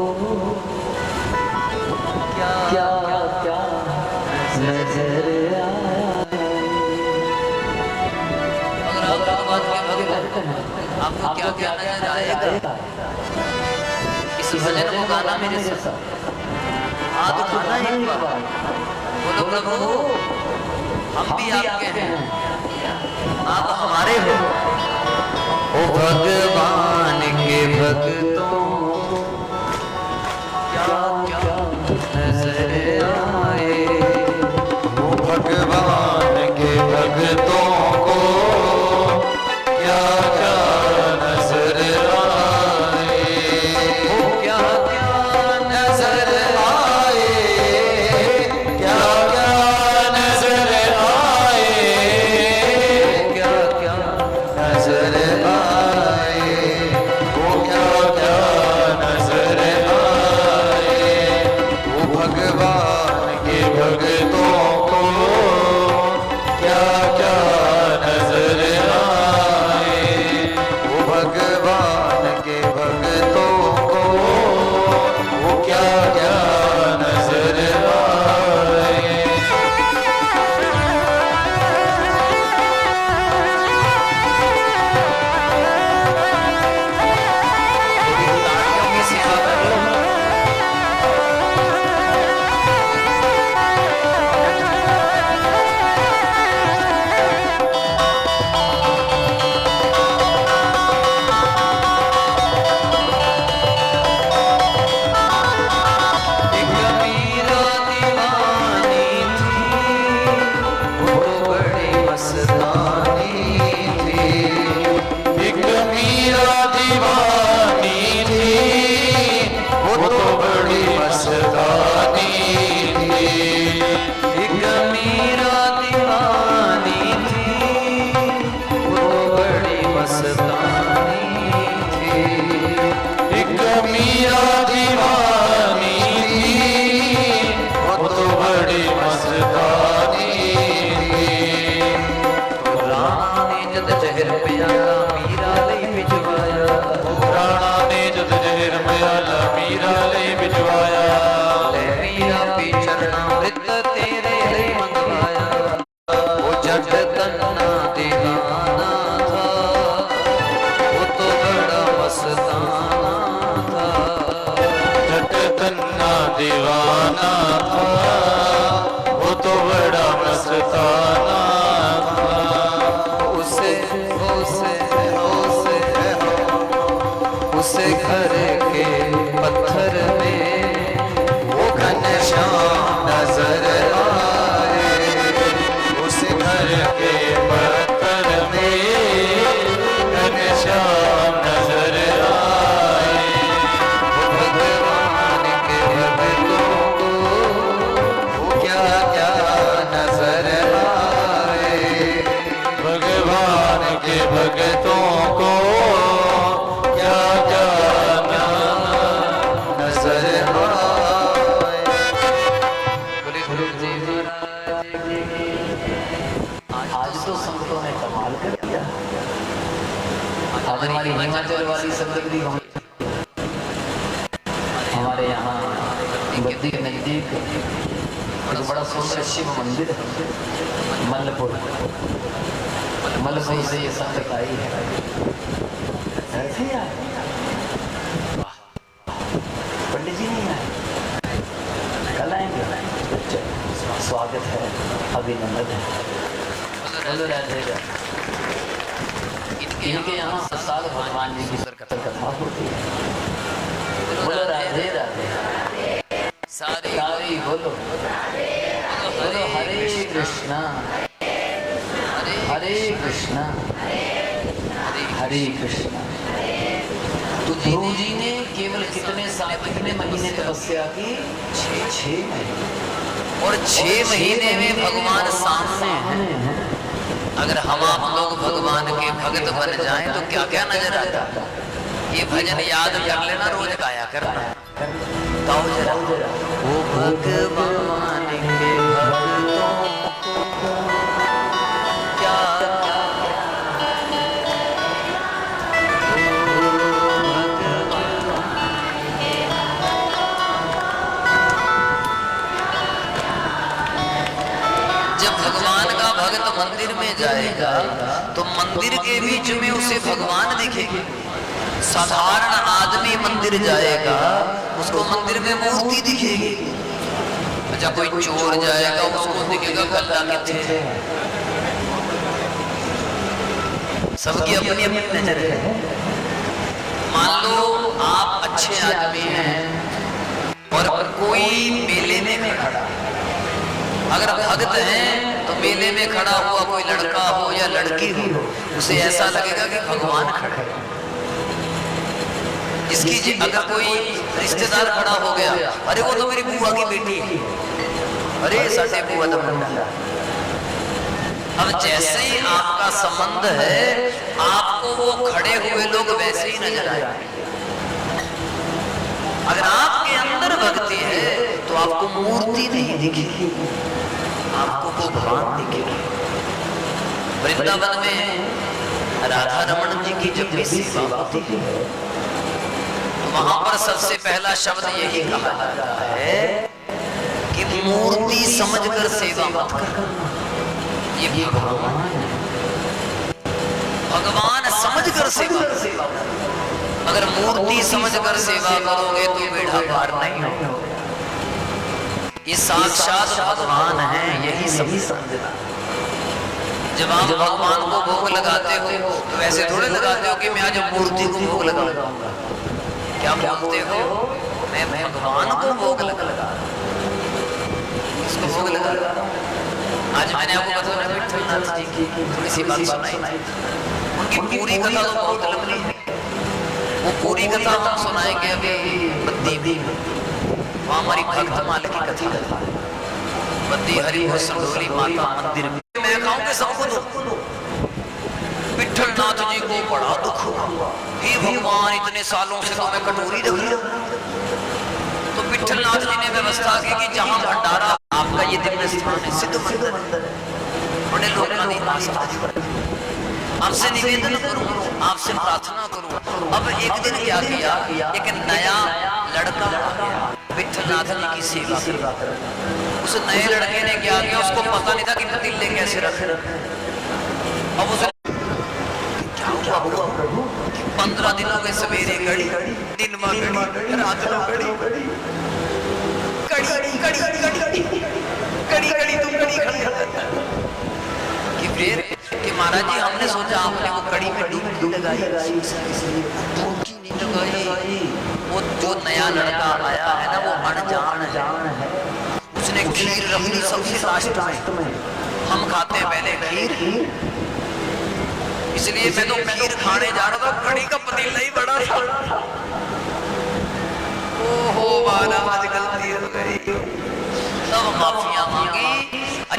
Speaker 1: क्या क्या नजर आए। अगर आप भगवान के भक्त हैं आपको क्या क्या नजर आएगा। इस भजन को गाना मेरे साथ हाथ उठाना एक बार। बोलो प्रभु हम भी आपके हैं, आप हमारे हो। ओ भगवान के भक्तों क्या क्या नजर आए।
Speaker 4: ओ भगवान के भक्तों को क्या क्या नजर आए।
Speaker 1: ओ क्या क्या नजर
Speaker 4: आए क्या क्या नजर आए।
Speaker 1: क्या क्या
Speaker 4: नजर आए वो क्या क्या
Speaker 2: जद जहर प्याला मीरा लई बिजवाया
Speaker 4: प्राणा ने जद जहर प्याला मीरा लई बिजवाया
Speaker 2: ले मीरा पिचरना मृत तेरे लई मंगवाया वो जट तन्ना दीवाना था वो तो बड़ा मस्ताना था
Speaker 4: जट तन्ना दीवाना था वो तो बड़ा मस्ताना था
Speaker 2: उसे घर के पत्थर में
Speaker 4: वो घनश्याम नजर आए उस घर के पत्थर में घनश्याम नजर आए
Speaker 2: भगवान के भक्तों को क्या क्या नजर आए
Speaker 4: भगवान के भक्तों को क्या क्या
Speaker 2: नजर आए। आज तो संगतों ने कमाल कर दिया। आज हमारी हिमाचल वाली संगत भी हमारे यहाँ बद्दी के नजदीक एक बड़ा सुंदर शिव मंदिर है मल्लपुर से ये संगत आई है। ऐसे ही आए पंडित जी नहीं आए, कल आएंगे। स्वागत है, अभिनंदन है। बोलो राधे राधे। इनके यहाँ साल भगवान जी की कथा होती है। बोलो राधे राधे। सारी बोलो बोलो हरे कृष्णा हरे कृष्णा हरे कृष्णा। तो ध्रुव जी ने केवल कितने साल कितने महीने तपस्या की? 6 महीने।
Speaker 1: और 6 महीने में भगवान सामने हैं। अगर हम आप लोग भगवान के भक्त बन जाएं तो क्या क्या नजर आता है। ये भजन याद कर लेना, रोज गाया करना। गाओ जरा।
Speaker 2: वो भगवान के भक्तों को क्या
Speaker 1: जब भगवान का भक्त मंदिर में जाएगा तो मंदिर के बीच में उसे भगवान दिखेंगे। साधारण आदमी मंदिर जाएगा उसको मंदिर में मूर्ति दिखेगी। अच्छा, कोई चोर जाएगा उसको दिखेगा गल्ला किथे। सबकी अपनी अपनी नजर है। मान लो आप अच्छे आदमी हैं और कोई मेले में खड़ा, अगर भक्त हैं तो मेले में खड़ा हुआ कोई लड़का हो या लड़की हो, उसे ऐसा लगेगा कि भगवान खड़ा है। इसकी अगर कोई रिश्तेदार खड़ा हो गया, अरे वो तो मेरी बुआ की बेटी है, अरे साथे बुआ तो मुंडा। अब जैसे ही आपका संबंध है आपको वो खड़े हुए लोग वैसे ही नजर आएंगे। अगर आपके अंदर भक्ति है तो आपको मूर्ति नहीं दिखेगी, आपको वो भगवान दिखेगी। वृंदावन में राधा रमन जी की जब भी सेवा होती है तो वहां पर सबसे पहला शब्द यही कहा जाता है कि मूर्ति समझकर सेवा मत करना। ये भगवान समझकर सेवा। अगर मूर्ति समझकर सेवा करोगे तो बेड़ा पार नहीं होगा। ये साक्षात भगवान है, यही सभी समझना। जब आप भगवान को भोग लगाते हो तो वैसे थोड़े लगाते हो कि मैं आज मूर्ति को भोग लगाऊंगा। क्या बोलते हो? मैं भगवान को भोग लगा, इसको भोग लगा। आज मैंने आपको बताया विठल नाथ जी की थोड़ी सी बात सुनाई। उनकी पूरी कथा तो बहुत लंबी है, वो पूरी कथा हम सुनाएंगे अभी बद्दी में। वहाँ हमारी भक्त माल की कथा है, बद्दी हरिभूषण डोली माता मंदिर में। मैं कहूँगा सबको दो। विठल नाथ जी को बड़ा दुख हुआ, हे भगवान इतने सालों से तो मैं कटोरी रख रहा। तो विठल नाथ जी ने व्यवस्था की कि जहाँ भंडारा आपका ये दिव्य स्थान है, सिद्ध मंदिर, बड़े लोग अब आपसे निवेदन करूं, आपसे प्रार्थना करूं। अब एक दिन क्या किया, एक नया लड़का आ गया विठलनाथ जी की सेवा कर। उस नए लड़के ने क्या किया, उसको पता नहीं था कि पतीले कैसे रखे। अब उसे क्या हुआ प्रभु, 15 दिनों में सवेरे घड़ी, दिन में घड़ी, रात में घड़ी, कड़ी कड़ी कड़ी कड़ी कड़ी तुम कड़ी खड़ी कि फिर कि महाराज जी हमने सोचा आपने वो कड़ी में डुबकी लगाई, डुबकी नहीं लगाई। वो जो नया लड़का आया है ना, वो अनजान है। उसने खीर रखी सबसे लास्ट में। हम खाते हैं पहले खीर, इसलिए मैं तो खीर खाने जा रहा था, कड़ी का पतीला ही बड़ा था। ओहो महाराज गलती हो गई, तब माफिया मांगी।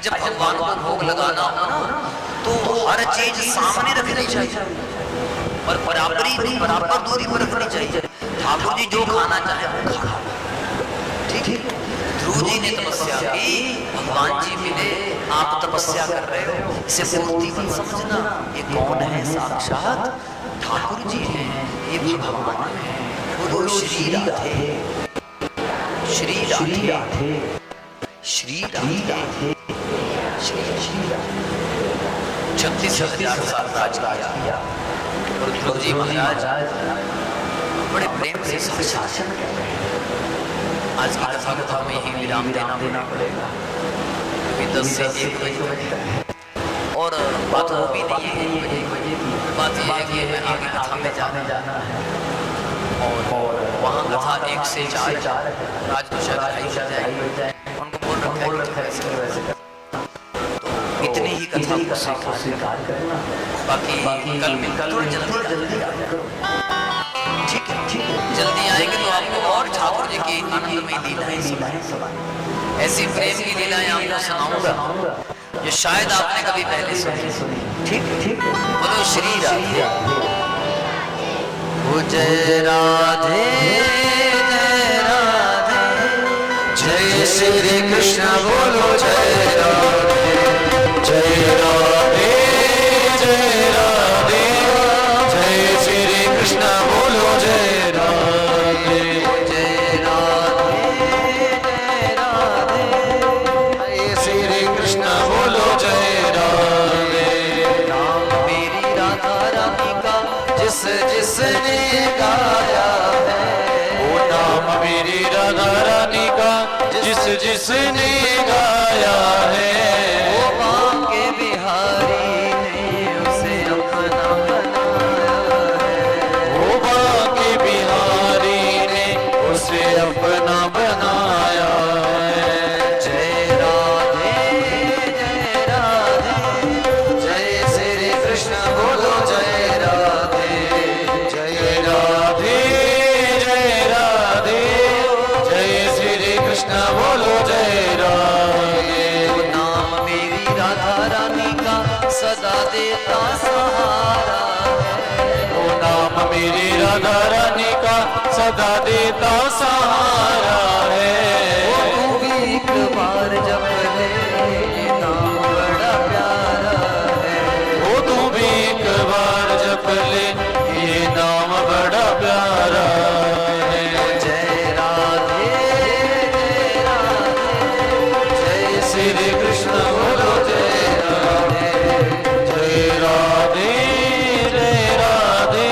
Speaker 1: जब भगवान को भोग लगाना हो ना, तो हर चीज सामने रखनी चाहिए और बराबर दूरी पर रखनी चाहिए। ठाकुर जी जो खाना चाहे वो खा, ठीक है। ध्रुव जी ने तपस्या की, भगवान जी मिले, आप तपस्या कर रहे हो, इसे मूर्ति मत समझना। ये कौन है, साक्षात ठाकुर जी हैं, ये भगवान है। बोलो श्री राधे, श्री राधे, श्री राधे, श्री 36,000 साल राज किया और ध्रुव जी महाराज बड़े प्रेम से शासन कर रहे हैं। आज की कथा को हमें यही विराम देना पड़ेगा, क्योंकि 10 से 1 बजे तक है और बात वो भी नहीं है। बात यह है कि हमें आगे कथा में जाना है और वहाँ कथा 1 से 4 राजदूषा जाए, उनको बोल रखा है वैसे इतनी ही कथा को स्वीकार करना, बाकी कल मिलकर थोड़ा जल्दी आया करो, ठीक है। जल्दी आएंगे तो आपको और ठाकुर जी की आनंदमय लीलाएं, ऐसी प्रेम की लीलाएं आपको सुनाऊंगा जो शायद आपने कभी पहले सुनी। ठीक, बोलो श्री राधे, जय राधे, जय राधे, जय श्री कृष्ण, बोलो जय राधे, जय राधे, जय राधे, जय श्री कृष्ण, बोलो जय राधे, जय राधे, जय राधे, जय श्री कृष्ण, बोलो जय राधे। नाम मेरी राधा रानी का जिसने गाया है, वो नाम मेरी राधा रानी का जिसने गाया है, अपना बनाया है। जय राधे, जय राधे, जय श्री कृष्ण, बोलो जय राधे, जय राधे, जय राधे, जय श्री कृष्ण, बोलो जय राधे। वो नाम मेरी राधा रानी का सदा देता सहारा है, वो नाम मेरी राधा रानी का सदा देता सहारा है। वो भी एक बार जप ले, ये नाम बड़ा प्यारा है। वो तू भी एक बार जप ले, ये नाम बड़ा प्यारा है। जय राधे, जय राधे, जय श्री कृष्ण, बोलो जय राधे, जय राधे, जय राधे,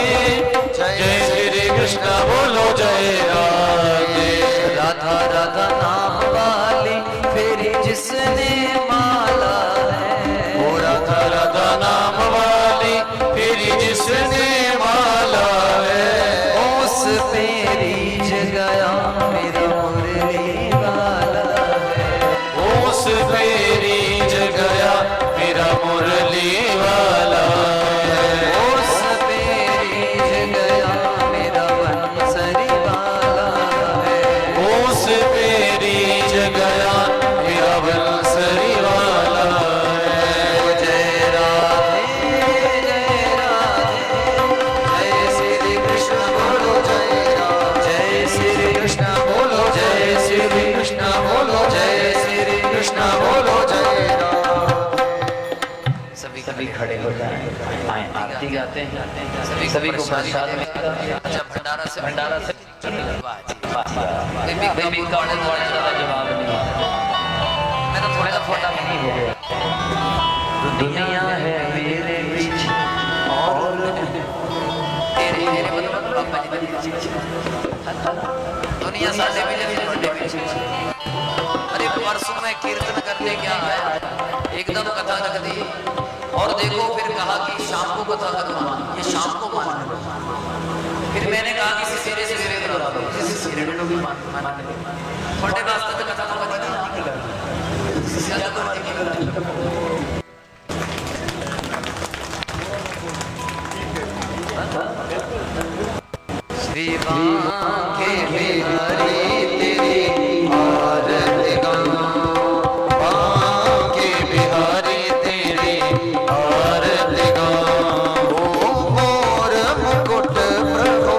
Speaker 1: जय श्री कृष्ण, बोलो जय राधे। राधा राधा नाम वाली फेरी जिसने माला है, वो राधा राधा नाम वाली फेरी जिसने माला है, उस पे रीझ गया मेरा मुरली वाला है, उस पे रीझ गया मेरा मुरली वाला है, उस पे रीझ गया मेरा बंसरी वाला है, उस पे रीझ गया मेरा बंसरी वाला है। जय राधे, जय राधे,
Speaker 2: आए आरती गाते हैं,
Speaker 1: सभी को
Speaker 2: प्रसाद
Speaker 1: मिलता है। अच्छा भंडारा से
Speaker 2: भंडारा से
Speaker 1: वाह जी
Speaker 2: बेबी का जवाब नहीं,
Speaker 1: मेरा थोड़ा
Speaker 2: फोटा नहीं हो गया। दुनिया है मेरे पीछे और
Speaker 1: तेरे मेरे मतलब पापा जी मेरे पीछे दुनिया साढ़े बड़े पीछे। अरे परसों में कीर्तन करने क्या आया, एकदम कथा रख दी और देखो फिर कहा कि शाम को कथा करना, ये शाम को मानना। फिर मैंने कहा कि सवेरे सवेरे करा दो, सवेरे में भी मानने थोड़े वास्ते तो कथा करवा दी ज्यादा तो श्री बांके बिहारी तेरी आरती गाऊं,
Speaker 3: बांके बिहारी तेरी आरती गाऊं। ओ मोर मुकुट प्रभु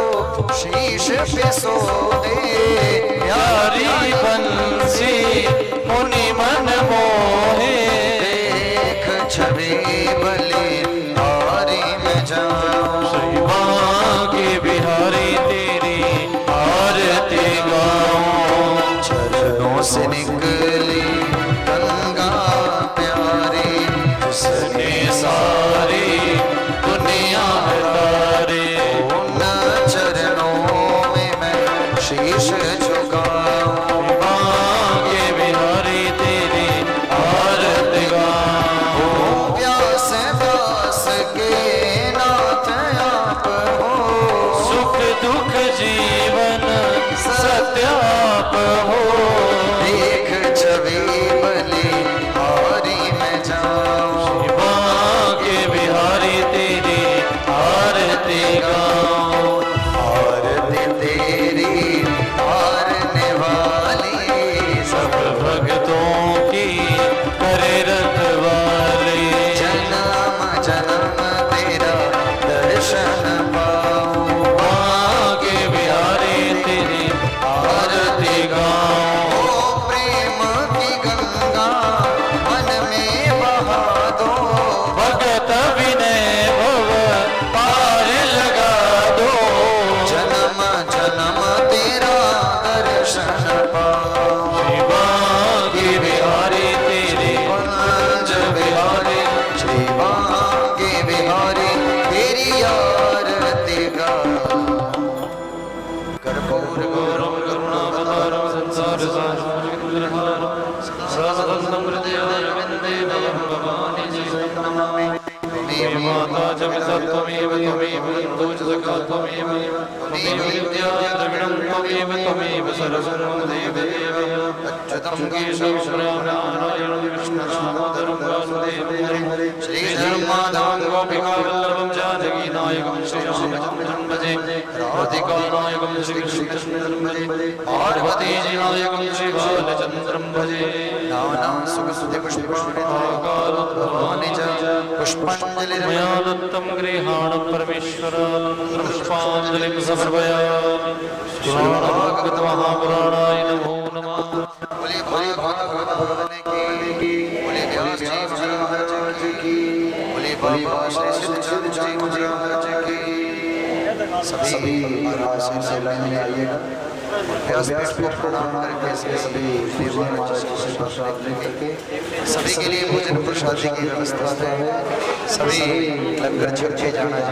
Speaker 3: शीश पे सोहे, प्यारी बंसी मुनि मन मोहे। देख छवि बलि हारी में जाऊं, श्री बांके बिहारी तेरी आरती गाऊं। चरणों से निकली गंगा प्यारी, जिसने सारी दुनिया तारे। उन चरणों में मैं शीश झुकाऊं, बांके बिहारी तेरी आरती गाऊं। व्यास व्यास के नाथ आप हो, सुख दुख जीवन सत्य आप हो। देख छवि बलि हारी में जाऊं, बांके बिहारी तेरी आरती गाऊं। आरती तेरी तारने वाली, सब भक्तों की करे रखवाली। जन्म जन्म तेरा दर्शन पाऊं, बांके बिहारी तेरी आरती गाऊं। ओ प्रेम की गंगा मन में बहा दो, भगत विनय भव पार लगा दो। जन्म जन्म तेरा दर्शन पाऊं, श्री बांके बिहारी तेरी पंज बिहारी। श्री बांके बिहारी तेरी आरती गाऊं। कर्पूर गौरव करुणावतारं संसार सारं सर्वसंगं हृदयारविन्देवयं भवानी जीवं नमामि। त्वमेव माता च पिता त्वमेव बन्धुः च सखा त्वमेव विद्या द्रविणं त्वमेव सर्वं मम देवदेव। अच्युतं केशवं रामनारायणं कृष्णं दामोदरं वासुदेवं हरिं। श्रीधर्माधवं गोपिकावल्लभं जानकीनायकं श्रीरामचन्द्रं भजे। राधिकानायकं श्रीकृष्णं भजे। पार्वतीनायकं श्रीबालचन्द्रं भजे। नानां सुखसुधीपुष्पितभवानि च पुष्पाञ्जलिर्मया दत्तं गृहाणं परमेश्वर। पुष्पाञ्जलिं समर्पयामि। श्रीमद्भागवत महापुराणाय नमो नमः। बोले भागवत भगवान की, बोले व्यास जी महाराज की, बोले बाबा श्री सिद्धचंद्र जी महाराज की। सभी आराम से लाइन में आइएगा। व्यास को प्रणाम करके सभी प्रसाद लेके सभी के लिए भोजन प्रसाद की व्यवस्था है। सभी लंगर छके जाना है।